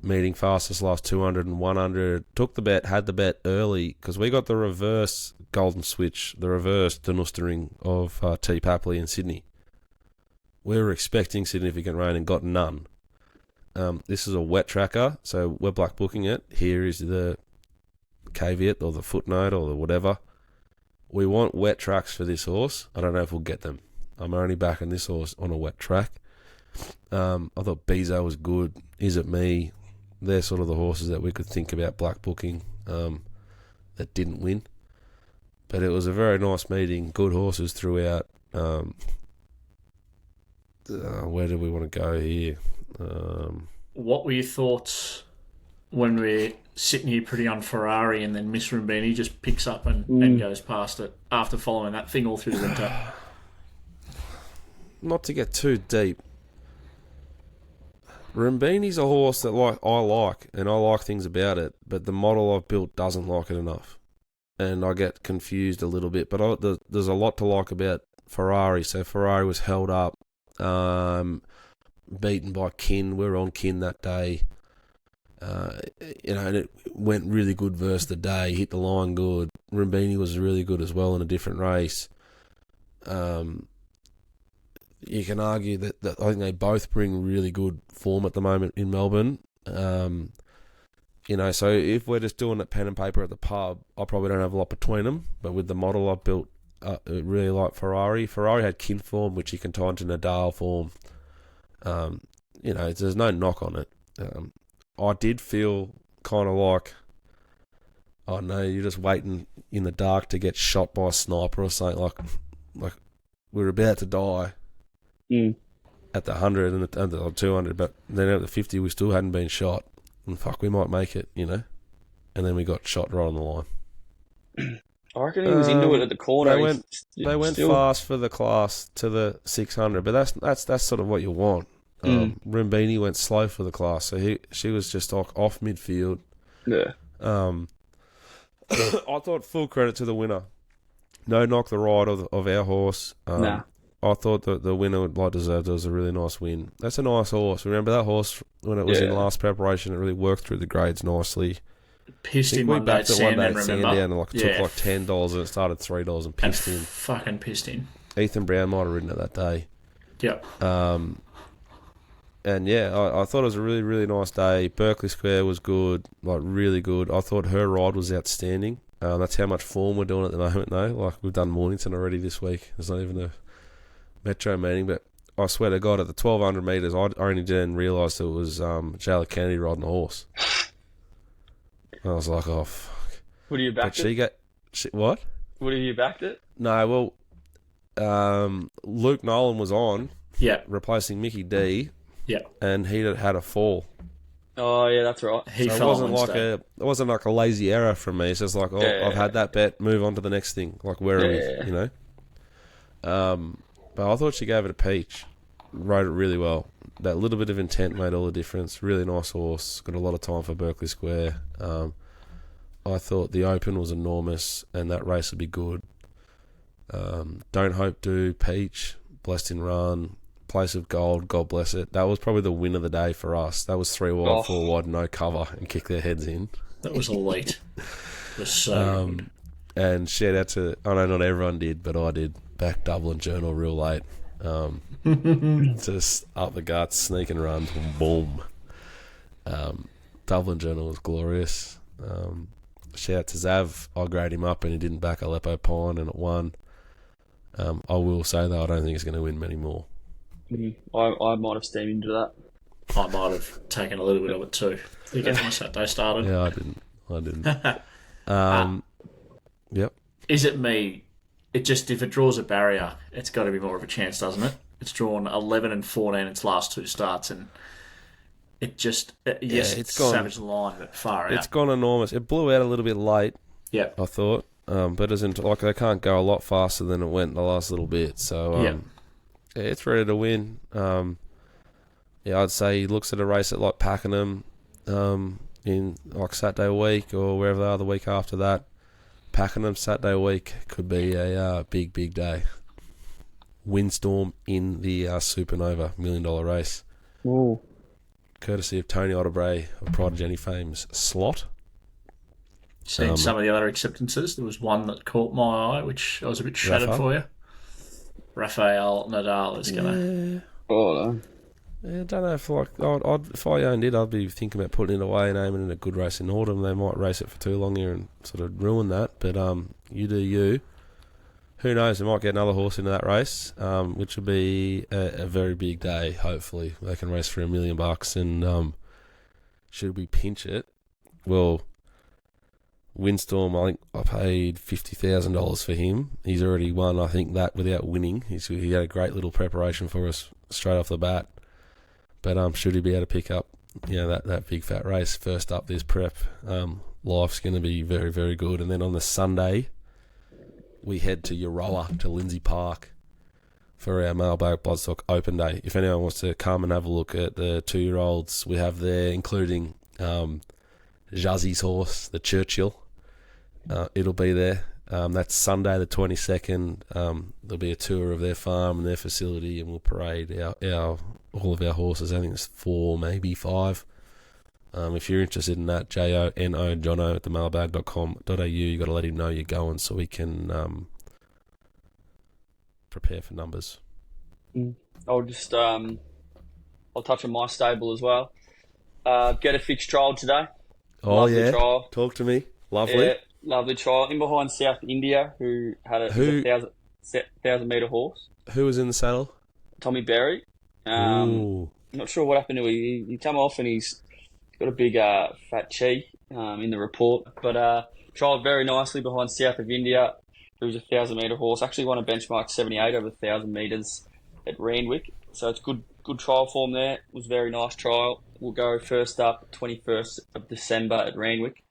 Speaker 1: Meeting fastest last 200 and 100. Took the bet, had the bet early, because we got the reverse golden switch, the reverse denustering of T. Papley in Sydney. We were expecting significant rain and got none. This is a wet tracker, so we're black booking it. Here is the caveat or the footnote or the whatever. We want wet tracks for this horse. I don't know if we'll get them. I'm only backing this horse on a wet track. I thought Bezo was good. Is It Me? They're sort of the horses that we could think about black booking that didn't win. But it was a very nice meeting. Good horses throughout. Where do we want to go here?
Speaker 3: What were your thoughts when we're sitting here pretty on Ferrari and then Miss Rumbini just picks up and goes past it after following that thing all through the winter?
Speaker 1: Not to get too deep, Rumbini's a horse that I like, and I like things about it, but the model I've built doesn't like it enough. And I get confused a little bit, but there's a lot to like about Ferrari. So Ferrari was held up, beaten by Kin. We were on Kin that day. And it went really good versus the day, hit the line good. Rumbini was really good as well in a different race. You can argue that I think they both bring really good form at the moment in Melbourne. So if we're just doing it pen and paper at the pub, I probably don't have a lot between them. But with the model I've built, I really like Ferrari. Ferrari had Kin form, which you can tie into Nadal form. There's no knock on it. I did feel kind of like, oh no, you're just waiting in the dark to get shot by a sniper or something. Like we're about to die at the 100 and the 200, but then at the 50 we still hadn't been shot. And fuck, we might make it, And then we got shot right on the line.
Speaker 2: I reckon he was into it at the corner.
Speaker 1: They went fast for the class to the 600, but that's sort of what you want. Rumbini went slow for the class, so she was just off midfield.
Speaker 2: Yeah.
Speaker 1: I thought full credit to the winner. No knock the ride of our horse.
Speaker 2: Nah.
Speaker 1: I thought that the winner would deserved. It was a really nice win. That's a nice horse. Remember that horse when it was in last preparation? It really worked through the grades nicely.
Speaker 3: Pissed him one day at Sandown, remember?
Speaker 1: And took like $10 and it started $3 and pissed him.
Speaker 3: Fucking pissed him.
Speaker 1: Ethan Brown might have ridden it that day.
Speaker 3: Yep.
Speaker 1: And I thought it was a really, really nice day. Berkeley Square was good, really good. I thought her ride was outstanding. That's how much form we're doing at the moment, though. Like, we've done Mornington already this week. There's not even a metro meeting, but I swear to God, at the 1,200 metres, I only then realised it was Jayla Kennedy riding a horse. I was like, oh, fuck.
Speaker 2: Would you backed it?
Speaker 1: What?
Speaker 2: Would you backed it?
Speaker 1: No, well, Luke Nolan was on,
Speaker 3: replacing
Speaker 1: Mickey D.
Speaker 3: Yeah,
Speaker 1: and he had a fall.
Speaker 2: Oh yeah, that's right.
Speaker 1: It wasn't like a lazy error from me. It's just like, I've had that bet. Move on to the next thing. Like Werribee, But I thought she gave it a peach. Rode it really well. That little bit of intent made all the difference. Really nice horse. Got a lot of time for Berkeley Square. I thought the Open was enormous, and that race would be good. Don't Hope Do, Peach, Blessed in Run, Place of Gold, God bless it. That was probably the win of the day for us. That was 3 wide, 4 wide, no cover, and kick their heads in.
Speaker 3: That was elite. It was so good.
Speaker 1: And shout out to, I know not everyone did, but I did, back Dublin Journal real late. Just up the guts, sneak and run, boom. Dublin Journal was glorious. Shout out to Zav. I grade him up and he didn't back Aleppo Pine and it won. I will say though, I don't think he's going to win many more.
Speaker 2: I might have steamed into that.
Speaker 3: I might have taken a little bit of it too to get my Saturday started.
Speaker 1: Yeah, I didn't. Yep.
Speaker 3: Is It Me? If it draws a barrier, it's got to be more of a chance, doesn't it? It's drawn 11 and 14 its last 2 starts, and It just,
Speaker 1: it's
Speaker 3: it's
Speaker 1: gone.
Speaker 3: savage line, but far out.
Speaker 1: It's gone enormous. It blew out a little bit late,
Speaker 3: Yeah.
Speaker 1: I thought. But they can't go a lot faster than it went the last little bit. So yeah, it's ready to win. I'd say he looks at a race at like Pakenham in like Saturday week or wherever they are the week after that. Pakenham Saturday week could be a big day. Windstorm in the Supernova $1 million race.
Speaker 2: Ooh.
Speaker 1: Courtesy of Tony Otterbury of Pride of Jenny fame's slot.
Speaker 3: Seen some of the other acceptances. There was one that caught my eye, which I was a bit shattered for you. Rafael Nadal is going to...
Speaker 2: Oh, no.
Speaker 1: I don't know if if I owned it, I'd be thinking about putting it away and aiming at a good race in autumn. They might race it for too long here and sort of ruin that. But you do you. Who knows? They might get another horse into that race, which will be a very big day. Hopefully, they can race for $1 million. And should we pinch it? Well, Windstorm, I think I paid $50,000 for him. He's already won, I think, that without winning. He had a great little preparation for us straight off the bat. But should he be able to pick up, that big fat race first up this prep, life's going to be very, very good. And then on the Sunday, we head to Euroa, to Lindsay Park, for our Mailbag Bloodstock Open Day. If anyone wants to come and have a look at the 2-year-olds we have there, including Jazzy's horse, the Churchill, it'll be there. That's Sunday the 22nd. There'll be a tour of their farm and their facility, and we'll parade all of our horses. I think it's 4, maybe 5. If you're interested in that, Jono, Jono at themailbag.com.au, you got to let him know you're going so we can prepare for numbers.
Speaker 2: I'll just I'll touch on my stable as well. Get a fixed trial today.
Speaker 1: Oh,
Speaker 2: lovely trial.
Speaker 1: Talk to me. Lovely.
Speaker 2: Yeah, lovely trial. In behind South India, who had a 1,000 metre horse.
Speaker 1: Who was in the saddle?
Speaker 2: Tommy Berry.
Speaker 1: Ooh.
Speaker 2: Not sure what happened to him. He come off and he's got a big fat cheek in the report. But trialled very nicely behind South of India, who was a 1,000 metre horse. Actually won a benchmark 78 over 1,000 metres at Randwick. So it's good trial form there. It was a very nice trial. We'll go first up 21st of December at Randwick.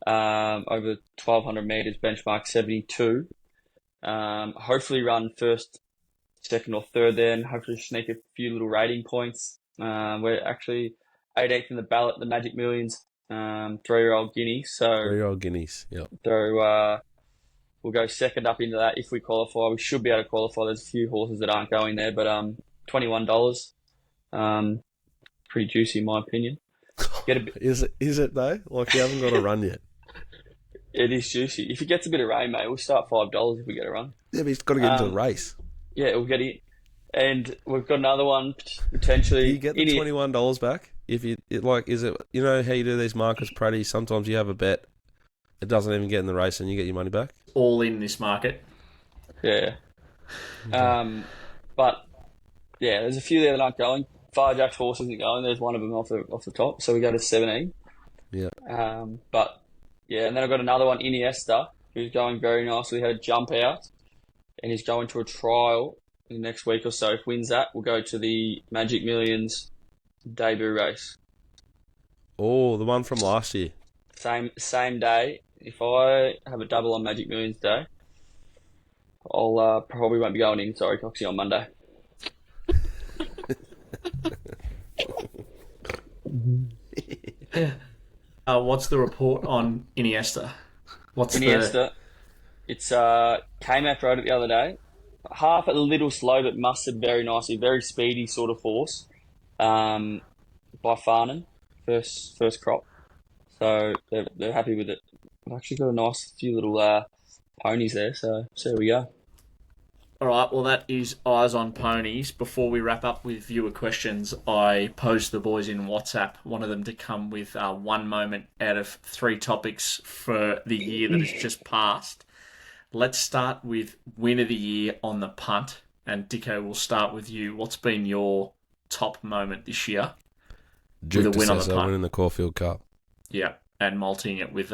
Speaker 2: Over 1,200 metres, benchmark 72. Hopefully run first, second or third there, and hopefully sneak a few little rating points. We're actually 18th in the ballot, the Magic Millions, 3-year-old guineas. So
Speaker 1: 3-year-old guineas, yep.
Speaker 2: So we'll go second up into that if we qualify. We should be able to qualify. There's a few horses that aren't going there, but $21. Pretty juicy in my opinion.
Speaker 1: Is it though? Like you haven't got a run yet.
Speaker 2: It is juicy. If it gets a bit of rain, mate, we'll start $5 if we get a run.
Speaker 1: Yeah, but he's got to get into the race.
Speaker 2: Yeah, we'll get it. And we've got another one potentially.
Speaker 1: Do you get the $21 back? If is it how you do these markets, Pratty? Sometimes you have a bet, it doesn't even get in the race, and you get your money back.
Speaker 3: All in this market.
Speaker 2: Yeah. But yeah, there's a few there that aren't going. Firejack's horse isn't going. There's one of them off the top, so we go to 17.
Speaker 1: Yeah.
Speaker 2: But yeah, and then I've got another one, Iniesta, who's going very nicely. Had a jump out, and he's going to a trial in the next week or so. If wins that, we'll go to the Magic Millions debut race.
Speaker 1: Oh, the one from last year.
Speaker 2: Same day. If I have a double on Magic Millions Day, I'll probably won't be going in. Sorry, Coxie, on Monday.
Speaker 3: What's the report on Iniesta?
Speaker 2: Iniesta? It's K-Mac rode it the other day. Half a little slow, but mustered very nicely. Very speedy sort of horse. By Farnan, first crop. So they're happy with it. I've actually got a nice few little ponies there. So there we go.
Speaker 3: All right, well, that is Eyes on Ponies. Before we wrap up with viewer questions, I posed the boys in WhatsApp, wanted them to come with one moment out of 3 topics for the year that has just passed. Let's start with win of the year on the punt. And Dicko, we'll start with you. What's been your top moment this year?
Speaker 1: Duke with a win on the punt. Winning the Caulfield Cup.
Speaker 3: Yeah, and malting it with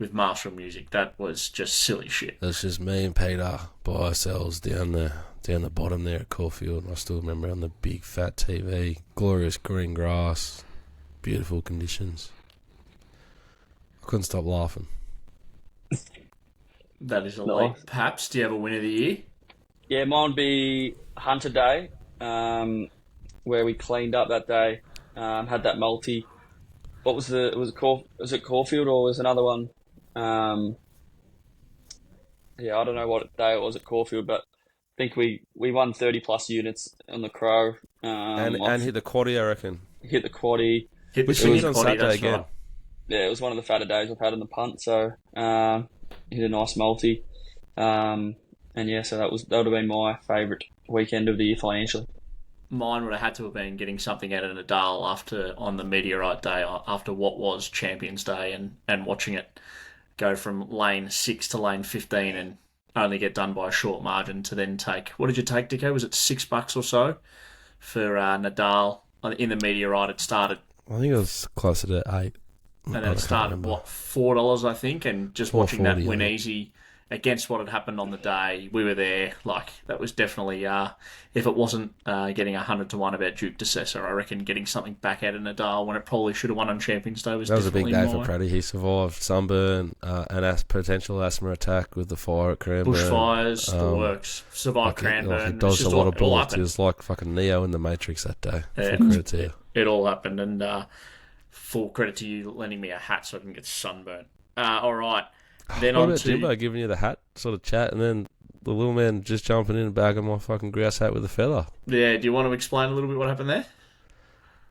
Speaker 3: with Marshall Music. That was just silly shit.
Speaker 1: It's just me and Peter by ourselves down the bottom there at Caulfield. I still remember on the big fat TV, glorious green grass, beautiful conditions. I couldn't stop laughing.
Speaker 3: That is elite.
Speaker 2: Nice.
Speaker 3: Perhaps, do you have a win of the year?
Speaker 2: Yeah, mine would be Hunter Day, where we cleaned up that day. Had that multi. What was was it Caulfield or was another one? Yeah, I don't know what day it was at Caulfield, but I think we won 30 plus units on the Crow.
Speaker 1: And hit the quaddie, I reckon.
Speaker 2: Hit the quaddie.
Speaker 3: Hit the
Speaker 1: Which
Speaker 3: swinging
Speaker 1: was on
Speaker 3: potty,
Speaker 1: Saturday
Speaker 3: that's
Speaker 1: again.
Speaker 3: right.
Speaker 2: Yeah, it was one of the fatter days I've had in the punt, so hit a nice multi. And yeah, so that would have been my favourite weekend of the year financially.
Speaker 3: Mine would have had to have been getting something out of Nadal on the meteorite day after what was Champions Day and watching it go from lane 6 to lane 15 and only get done by a short margin to then take... What did you take, Dicko? Was it $6 or so for Nadal in the meteorite? It started...
Speaker 1: I think it was closer to 8.
Speaker 3: And then it started, $4, I think, and just watching that win easy against what had happened on the day, we were there. Like, that was definitely, if it wasn't getting 100-1 about Duke DeCessa, I reckon getting something back out of Nadal when it probably should have won on Champions Day was definitely
Speaker 1: That was a big day for Praddy. He survived sunburn, an potential asthma attack with the fire at Cranbourne.
Speaker 3: Bushfires, the works, survived Cranbourne.
Speaker 1: He dodged a lot of bullets. He was like fucking Neo in the Matrix that day.
Speaker 3: Yeah,
Speaker 1: full credit to you.
Speaker 3: It all happened, and full credit to you lending me a hat so I can get sunburnt. All right. Then
Speaker 1: what
Speaker 3: on
Speaker 1: about
Speaker 3: to
Speaker 1: Jimbo giving you the hat sort of chat and then the little man just jumping in and bagging my fucking grouse hat with a feather?
Speaker 3: Yeah, do you want to explain a little bit what happened there?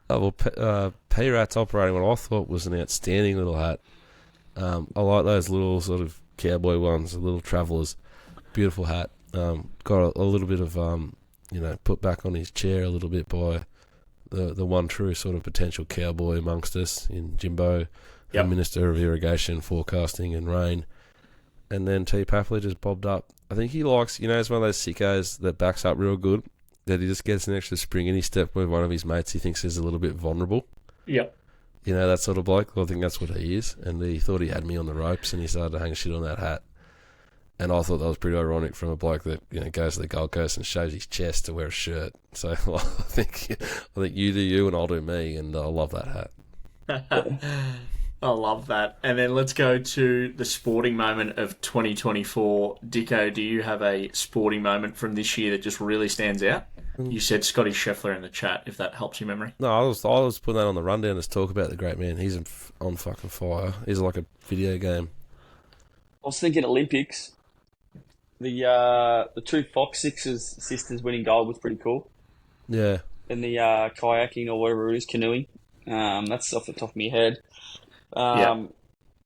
Speaker 1: Oh, well, P-Rat's operating what I thought was an outstanding little hat. I like those little sort of cowboy ones, the little travellers. Beautiful hat. Got a little bit of, put back on his chair a little bit by the one true sort of potential cowboy amongst us in Jimbo.
Speaker 3: Yep.
Speaker 1: The Minister of Irrigation, Forecasting and Rain. And then T. Papley just bobbed up. I think he likes, he's one of those sickos that backs up real good, that he just gets an extra spring in his step with one of his mates he thinks is a little bit vulnerable.
Speaker 3: Yep.
Speaker 1: That sort of bloke. I think that's what he is. And he thought he had me on the ropes and he started to hang shit on that hat. And I thought that was pretty ironic from a bloke that goes to the Gold Coast and shows his chest to wear a shirt. So I think you do you and I'll do me, and I love that hat.
Speaker 3: I love that. And then let's go to the sporting moment of 2024. Dicko, do you have a sporting moment from this year that just really stands out? You said Scotty Scheffler in the chat, if that helps your memory.
Speaker 1: No, I was putting that on the rundown to talk about the great man. He's on fucking fire. He's like a video game.
Speaker 2: I was thinking Olympics. The two Fox Sixers sisters winning gold was pretty cool.
Speaker 1: Yeah.
Speaker 2: And the kayaking or whatever it is, canoeing. That's off the top of my head.
Speaker 3: Yeah.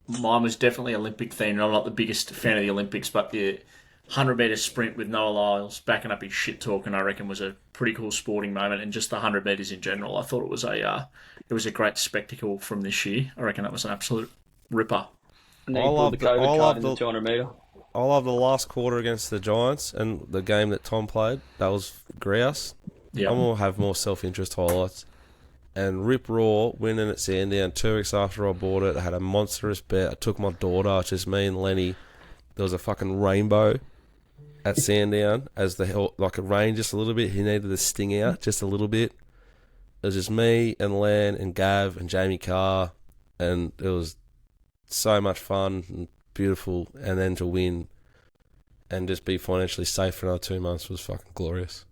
Speaker 3: Mine was definitely Olympic themed. I'm not the biggest fan of the Olympics, but the 100-metre sprint with Noah Lyles backing up his shit talking, I reckon, was a pretty cool sporting moment. And just the 100 metres in general, I thought it was a great spectacle from this year. I reckon that was an absolute ripper.
Speaker 2: And then he pulled the COVID card in the 200 metre.
Speaker 1: I love the last quarter against the Giants and the game that Tom played. That was grouse.
Speaker 3: Yeah.
Speaker 1: I'm going to have more self-interest highlights. And Rip Raw winning at Sandown 2 weeks after I bought it. I had a monstrous bet. I took my daughter, just me and Lenny. There was a fucking rainbow at Sandown as like it rained just a little bit. He needed the sting out just a little bit. It was just me and Lan and Gav and Jamie Carr, and it was so much fun and beautiful. And then to win and just be financially safe for another 2 months was fucking glorious.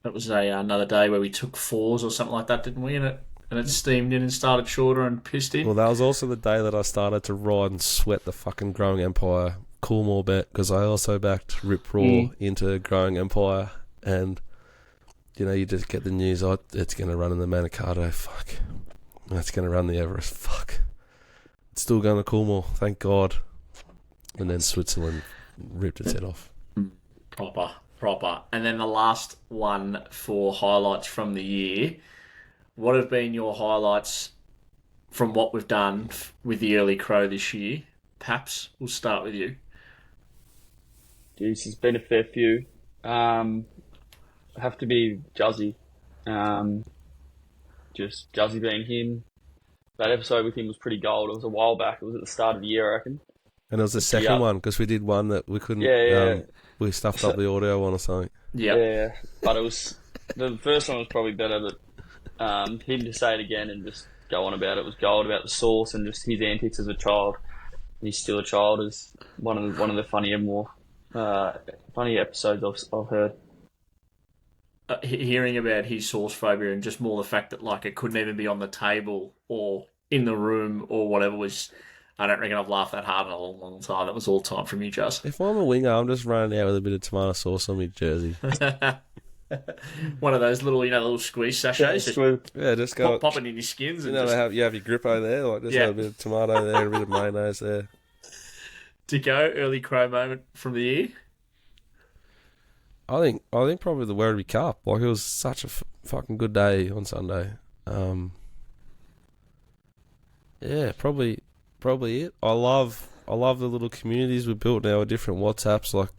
Speaker 3: That was another day where we took fours or something like that, didn't we? And it steamed in and started shorter and pissed in.
Speaker 1: Well, that was also the day that I started to ride and sweat the fucking Growing Empire Coolmore bet, because I also backed Rip Raw into Growing Empire, and you just get the news, it's going to run in the Manikato, fuck. It's going to run the Everest, fuck. It's still going to Coolmore, thank God. And then Switzerland ripped its head off.
Speaker 3: Proper. And then the last one for highlights from the year. What have been your highlights from what we've done with the early Crow this year? Paps, we'll start with you.
Speaker 2: Geez, there's been a fair few. Have to be Juzzy. Just Juzzy being him. That episode with him was pretty gold. It was a while back. It was at the start of the year, I reckon.
Speaker 1: And it was the second
Speaker 2: Yep.
Speaker 1: one because we did one that we couldn't.
Speaker 2: Yeah.
Speaker 1: We stuffed up the audio one or something.
Speaker 2: Yeah. But it was the first one was probably better, but him to say it again and just go on about it was gold about the sauce and just his antics as a child. He's still a child is one of the funnier episodes I've heard.
Speaker 3: Hearing about his sauce phobia and just more the fact that like it couldn't even be on the table or in the room or whatever was. I don't reckon I've laughed that hard in a long, long time. That was all time from you, Just.
Speaker 1: If I'm a winger, I'm just running out with a bit of tomato sauce on my jersey.
Speaker 3: One of those little, little squeeze sachets.
Speaker 1: Just go.
Speaker 3: Pop it in your skins.
Speaker 1: You
Speaker 3: And
Speaker 1: know,
Speaker 3: just...
Speaker 1: you have your grippo there, like just have a bit of tomato there, a bit of mayonnaise there.
Speaker 3: Dicko, early crow moment from the year.
Speaker 1: I think probably the Werribee Cup. Like it was such a fucking good day on Sunday. Probably it. I love the little communities we built now with different WhatsApps. Like,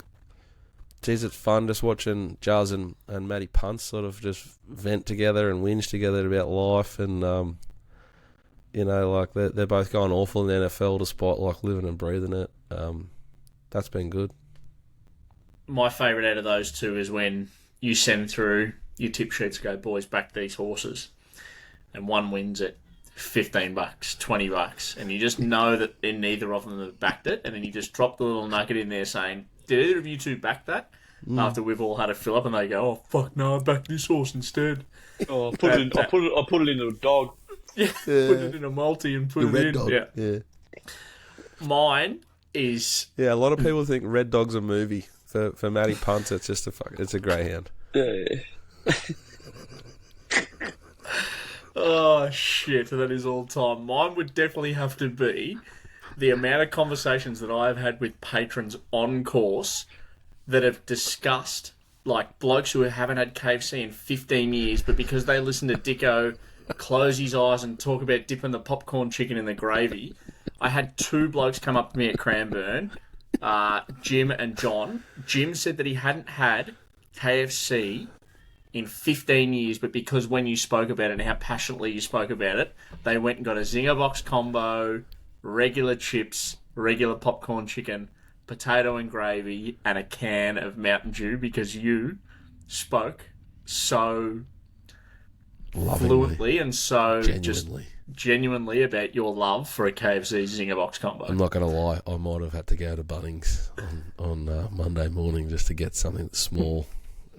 Speaker 1: geez, it's fun just watching Jazz and Matty Punts sort of just vent together and whinge together about life, and like they're both going awful in the NFL despite like living and breathing it. That's been good.
Speaker 3: My favourite out of those two is when you send through your tip sheets, go, boys, back these horses, and one wins it. $15, $20, and you just know that neither of them have backed it, and then you just drop the little nugget in there saying, "Did either of you two back that?" After we've all had a fill up, and they go, "Oh fuck no, I backed this horse instead."
Speaker 2: Oh, I put it into a dog.
Speaker 3: Yeah, put it in a multi and put
Speaker 1: The
Speaker 3: it
Speaker 1: red
Speaker 3: in.
Speaker 1: dog.
Speaker 3: Yeah. Mine is
Speaker 1: A lot of people think Red Dog's a movie. For Matty Punts, it's just it's a greyhound.
Speaker 2: Yeah.
Speaker 3: oh shit, that is all time. Mine would definitely have to be the amount of conversations that I've had with patrons on course that have discussed like blokes who haven't had KFC in 15 years, but because they listen to Dicko close his eyes and talk about dipping the popcorn chicken in the gravy. I had two blokes come up to me at Cranbourne, Jim and John. Jim said that he hadn't had KFC in 15 years, but because when you spoke about it and how passionately you spoke about it, they went and got a Zinger Box combo, regular chips, regular popcorn chicken, potato and gravy, and a can of Mountain Dew because you spoke so fluently and so genuinely about your love for a KFC Zinger Box combo.
Speaker 1: I'm not going to lie, I might have had to go to Bunnings on Monday morning just to get something small.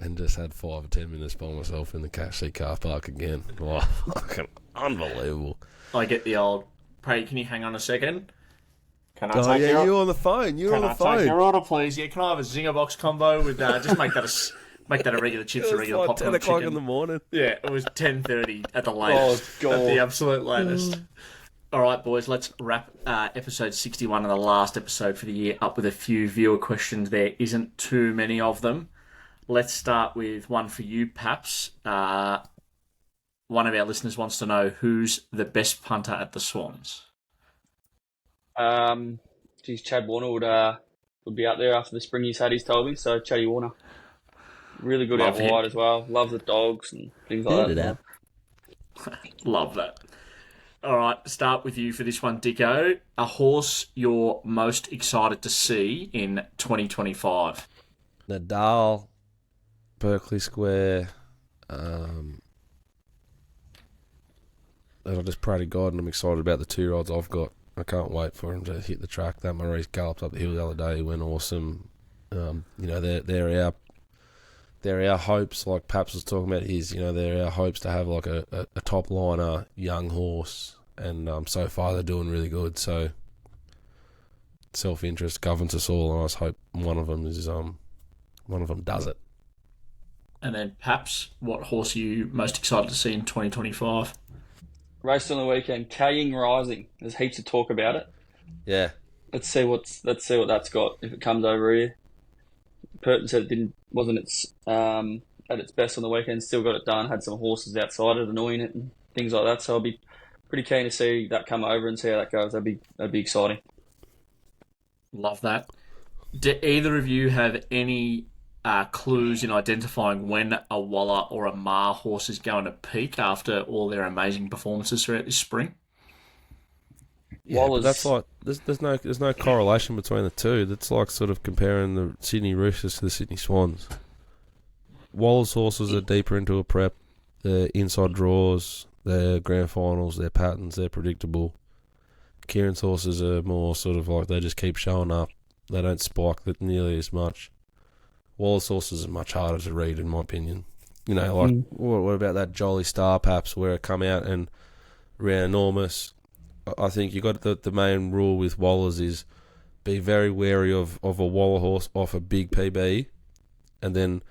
Speaker 1: And just had 5 or 10 minutes by myself in the KFC car park again. Wow, fucking unbelievable.
Speaker 3: I get the old, "Pray, can you hang on a second? Can I
Speaker 1: Oh
Speaker 3: take
Speaker 1: yeah,
Speaker 3: your,
Speaker 1: you're on the phone. You're on the
Speaker 3: Can I take
Speaker 1: phone.
Speaker 3: your order, please? Yeah, can I have a Zinger Box combo with just make that a regular chips,
Speaker 1: It
Speaker 3: a
Speaker 1: was
Speaker 3: regular
Speaker 1: like
Speaker 3: popcorn
Speaker 1: 10 o'clock
Speaker 3: chicken.
Speaker 1: in the morning.
Speaker 3: Yeah, it was 10:30 at the latest.
Speaker 2: Oh, God.
Speaker 3: At the absolute latest. All right, boys, let's wrap episode 61 and the last episode for the year up with a few viewer questions. There isn't too many of them. Let's start with one for you, Paps. One of our listeners wants to know who's the best punter at the Swans.
Speaker 2: Chad Warner would be up there after the spring he's had. He's told me so. Chaddy Warner, really good
Speaker 3: Love
Speaker 2: out
Speaker 3: him.
Speaker 2: wide as well. Loves the dogs and things like that.
Speaker 3: Love that. All right, start with you for this one, Dicko. A horse you're most excited to see in 2025?
Speaker 1: Nadal, Berkeley Square, and I just pray to God, and I'm excited about the 2-year-olds I've got. I can't wait for him to hit the track. That Maurice galloped up the hill the other day. He went awesome. They're our hopes. Like Paps was talking about his. They're our hopes to have like a top liner young horse, and so far they're doing really good. So self-interest governs us all, and I just hope one of them does it.
Speaker 3: And then, Paps, what horse are you most excited to see in 2025?
Speaker 2: Raced on the weekend, Kaying Rising. There's heaps of talk about it.
Speaker 1: Yeah.
Speaker 2: Let's see what that's got if it comes over here. Purton said it wasn't at its best on the weekend. Still got it done. Had some horses outside it annoying it and things like that. So I'll be pretty keen to see that come over and see how that goes. That'd be exciting.
Speaker 3: Love that. Do either of you have any clues in identifying when a Waller or a Ma horse is going to peak after all their amazing performances throughout this spring?
Speaker 1: Yeah, but that's like there's no correlation between the two. That's like sort of comparing the Sydney Roosters to the Sydney Swans. Waller's horses are deeper into a prep. Their inside draws, their grand finals, their patterns, they're predictable. Kieran's horses are more sort of like they just keep showing up. They don't spike that nearly as much. Waller's horses are much harder to read, in my opinion. You know, like what about that Jolly Star, perhaps, where it come out and ran enormous. I think you got the main rule with Wallers is be very wary of a Waller horse off a big PB, and then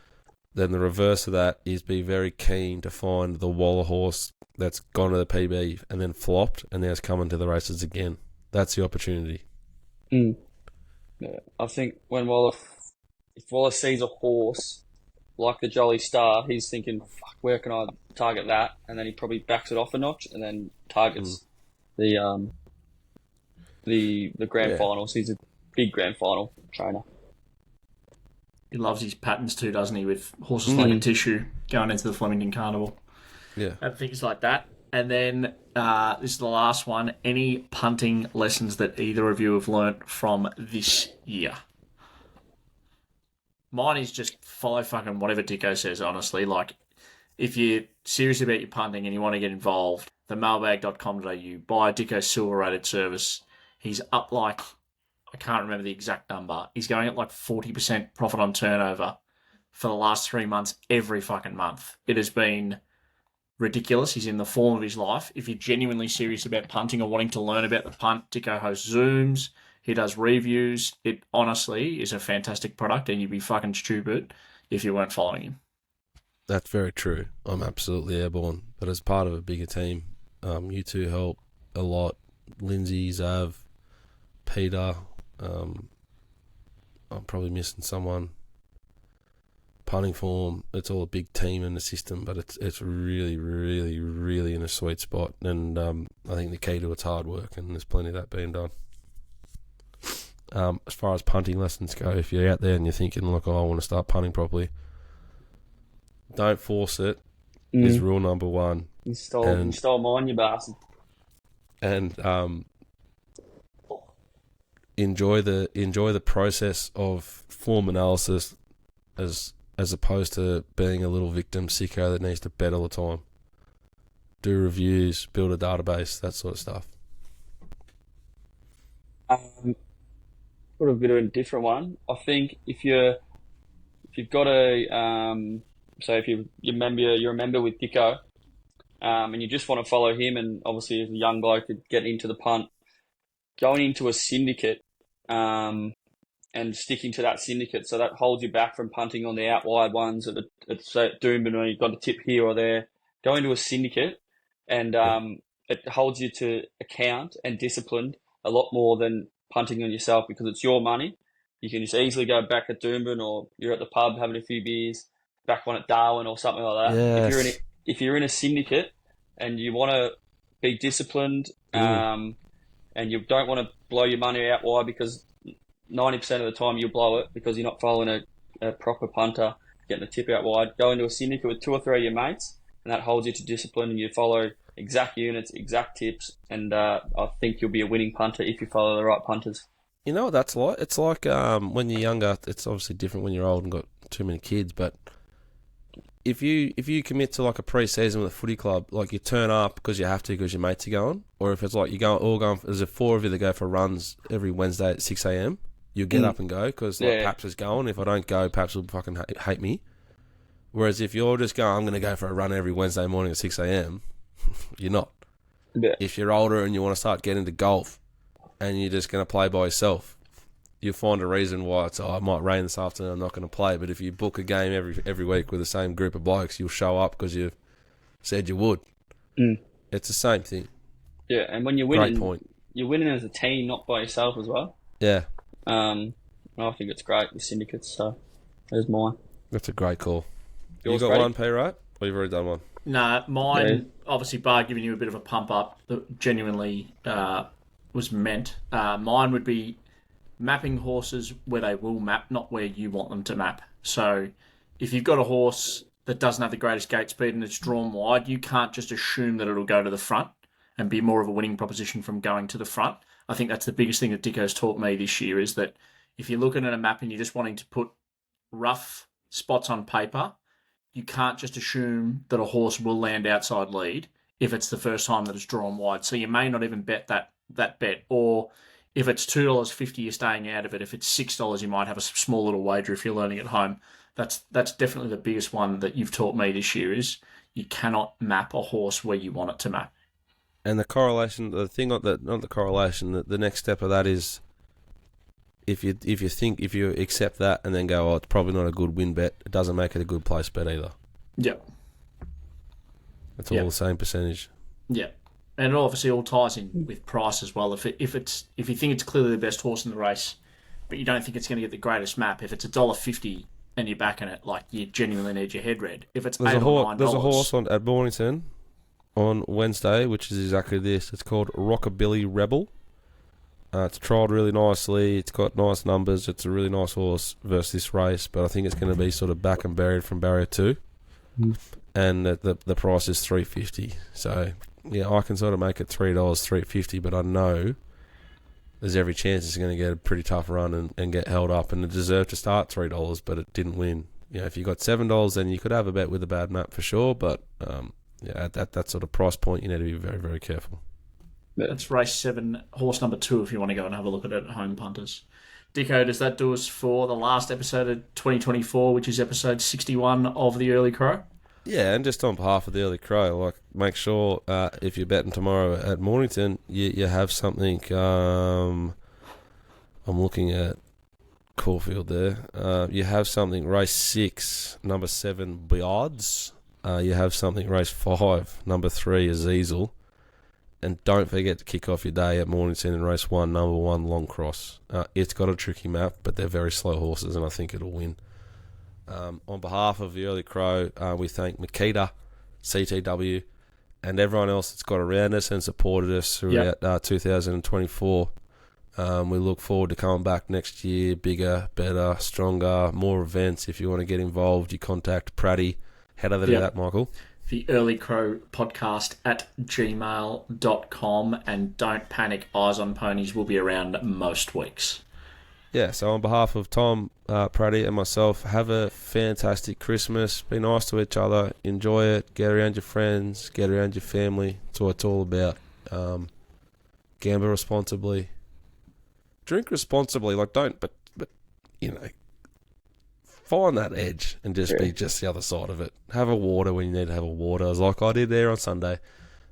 Speaker 1: the reverse of that is be very keen to find the Waller horse that's gone to the PB and then flopped and now it's coming to the races again. That's the opportunity.
Speaker 2: Yeah, I think if Waller sees a horse like the Jolly Star, he's thinking, "Fuck, where can I target that?" And then he probably backs it off a notch and then targets the grand finals. He's a big grand final trainer.
Speaker 3: He loves his patterns too, doesn't he? With horses like a tissue going into the Flemington Carnival.
Speaker 1: Yeah.
Speaker 3: And things like that. And then this is the last one. Any punting lessons that either of you have learnt from this year? Mine is just follow fucking whatever Dicko says, honestly. Like, if you're serious about your punting and you want to get involved, the mailbag.com.au, buy Dicko's silver rated service. He's up like, I can't remember the exact number. He's going at like 40% profit on turnover for the last 3 months, every fucking month. It has been ridiculous. He's in the form of his life. If you're genuinely serious about punting or wanting to learn about the punt, Dicko hosts Zooms. He does reviews. It honestly is a fantastic product, and you'd be fucking stupid if you weren't following him.
Speaker 1: That's very true. I'm absolutely airborne. But as part of a bigger team, you two help a lot. Lindsay, Zav, Peter. I'm probably missing someone. Punting form. It's all a big team in the system, but it's really, really, really in a sweet spot. And I think the key to it's hard work, and there's plenty of that being done. As far as punting lessons go, if you're out there and you're thinking, look, I want to start punting properly, don't force it. Is rule number one.
Speaker 2: You stole mine, you bastard.
Speaker 1: And enjoy the process of form analysis as opposed to being a little victim sicko that needs to bet all the time. Do reviews, build a database, that sort of stuff.
Speaker 2: Got a bit of a different one. I think if you've got if you're a member with Dicko, and you just want to follow him, and obviously as a young bloke to get into the punt, going into a syndicate, and sticking to that syndicate, so that holds you back from punting on the out wide ones at Doomben when you've got a tip here or there. Go into a syndicate, and it holds you to account and disciplined a lot more than punting on yourself, because it's your money. You can just easily go back at Doomben, or you're at the pub having a few beers, back one at Darwin or something like that.
Speaker 1: Yes.
Speaker 2: If you're in a syndicate and you want to be disciplined, and you don't want to blow your money out wide, because 90% of the time you'll blow it because you're not following a proper punter, getting the tip out wide, go into a syndicate with 2 or 3 of your mates, and that holds you to discipline, and you follow exact units, exact tips, and I think you'll be a winning punter if you follow the right punters.
Speaker 1: You know what that's like? It's like when you're younger, it's obviously different when you're old and got too many kids, but if you commit to like a pre-season with a footy club, like you turn up because you have to because your mates are going, or if it's like you go all going, there's 4 of you that go for runs every Wednesday at 6 a.m, you get up and go because Paps is going. If I don't go, Paps will fucking hate me. Whereas if you're just going, I'm going to go for a run every Wednesday morning at 6 a.m, you're not.
Speaker 2: Yeah.
Speaker 1: If you're older and you want to start getting into golf and you're just going to play by yourself, you'll find a reason why it's, I might rain this afternoon, I'm not going to play. But if you book a game every week with the same group of blokes, you'll show up because you've said you would. It's the same thing.
Speaker 2: Yeah, and when you're winning,
Speaker 1: Great point.
Speaker 2: You're winning as a team, not by yourself as well.
Speaker 1: Yeah.
Speaker 2: I think it's great with syndicates, so there's mine.
Speaker 1: That's a great call.
Speaker 2: Yours,
Speaker 1: you got
Speaker 2: Brady?
Speaker 1: one, P, right? Or you've already done one?
Speaker 3: No, mine, obviously, bar giving you a bit of a pump up that genuinely was meant. Mine would be mapping horses where they will map, not where you want them to map. So if you've got a horse that doesn't have the greatest gate speed and it's drawn wide, you can't just assume that it'll go to the front and be more of a winning proposition from going to the front. I think that's the biggest thing that Dicko's taught me this year is that if you're looking at a map and you're just wanting to put rough spots on paper, you can't just assume that a horse will land outside lead if it's the first time that it's drawn wide. So you may not even bet that bet. Or if it's $2.50, you're staying out of it. If it's $6, you might have a small little wager if you're learning at home. That's definitely the biggest one that you've taught me this year is you cannot map a horse where you want it to map.
Speaker 1: And the correlation, the thing, not the correlation, the next step of that is if you accept that and then go, oh, it's probably not a good win bet, it doesn't make it a good place bet either.
Speaker 3: Yep.
Speaker 1: It's all the same percentage.
Speaker 3: Yeah. And it obviously all ties in with price as well. If you think it's clearly the best horse in the race, but you don't think it's going to get the greatest map, if it's $1.50 and you're backing it, like you genuinely need your head read. If it's $8 or $9,
Speaker 1: there's a horse at Mornington on Wednesday, which is exactly this. It's called Rockabilly Rebel. It's trialled really nicely. It's got nice numbers. It's a really nice horse versus this race, but I think it's going to be sort of back and buried from barrier 2. And the price is $3.50. So yeah, I can sort of make it $3.50, but I know there's every chance it's going to get a pretty tough run and get held up, and it deserved to start $3, but it didn't win. You know, if you got $7, then you could have a bet with a bad map for sure, but at that sort of price point, you need to be very, very careful.
Speaker 3: That's race 7, horse number 2, if you want to go and have a look at it at home, punters. Dicko, does that do us for the last episode of 2024, which is episode 61 of the Early Crow?
Speaker 1: Yeah, and just on behalf of the Early Crow, like, make sure if you're betting tomorrow at Mornington, you have something. I'm looking at Caulfield there. You have something race 6, number 7, Biards. You have something race 5, number 3, Azizel. And don't forget to kick off your day at Mornington in race 1, number 1, Long Cross. It's got a tricky map, but they're very slow horses, and I think it'll win. On behalf of the Early Crow, we thank Makita, CTW, and everyone else that's got around us and supported us throughout 2024. We look forward to coming back next year, bigger, better, stronger, more events. If you want to get involved, you contact Pratty. How do they do that, Michael?
Speaker 3: The Early Crow podcast at gmail.com, and don't panic, Eyes on Ponies will be around most weeks.
Speaker 1: Yeah, so on behalf of Tom, Pratty and myself, have a fantastic Christmas. Be nice to each other. Enjoy it. Get around your friends. Get around your family. That's what it's all about. Gamble responsibly. Drink responsibly. Like, don't, but you know, find that edge and just be just the other side of it. Have a water when you need to have a water, like I did there on Sunday.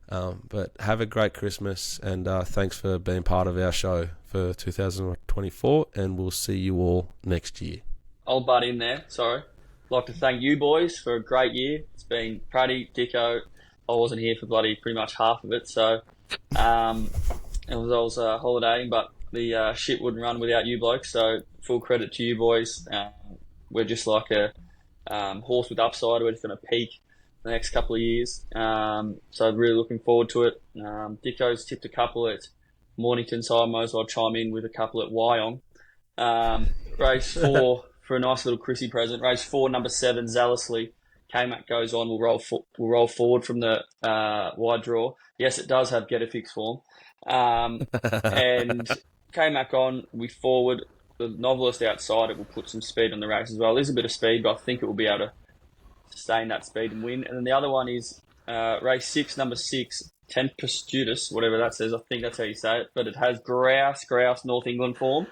Speaker 1: But have a great Christmas, and thanks for being part of our show for 2024, and we'll see you all next year.
Speaker 2: I'll butt in there, sorry. I'd like to thank you boys for a great year. It's been Pratty, Dicko. I wasn't here for bloody pretty much half of it, so I was holidaying, but the shit wouldn't run without you blokes, so full credit to you boys. We're just like a horse with upside. We're just going to peak the next couple of years. So really looking forward to it. Dicko's tipped a couple at Mornington, so I might as well chime in with a couple at Wyong. Race 4 for a nice little Chrissy present. Race 4, number 7, Zealously. K-Mac goes on. We'll roll forward from the wide draw. Yes, it does have Get a Fix form. And K-Mac on, we forward. The Novelist outside it will put some speed on the race as well. There's a bit of speed, but I think it will be able to sustain that speed and win. And then the other one is race 6, number 6, Tempestuous, whatever that says. I think that's how you say it. But it has Grouse, North England form.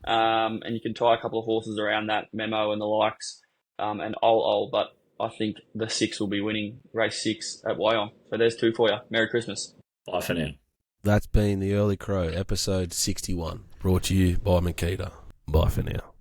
Speaker 2: And you can tie a couple of horses around that, Memo and the likes, and Ol. But I think the 6 will be winning race 6 at Wyong. So there's 2 for you. Merry Christmas.
Speaker 3: Bye for now.
Speaker 1: That's been the Early Crow, episode 61, brought to you by Makita. Bye for now.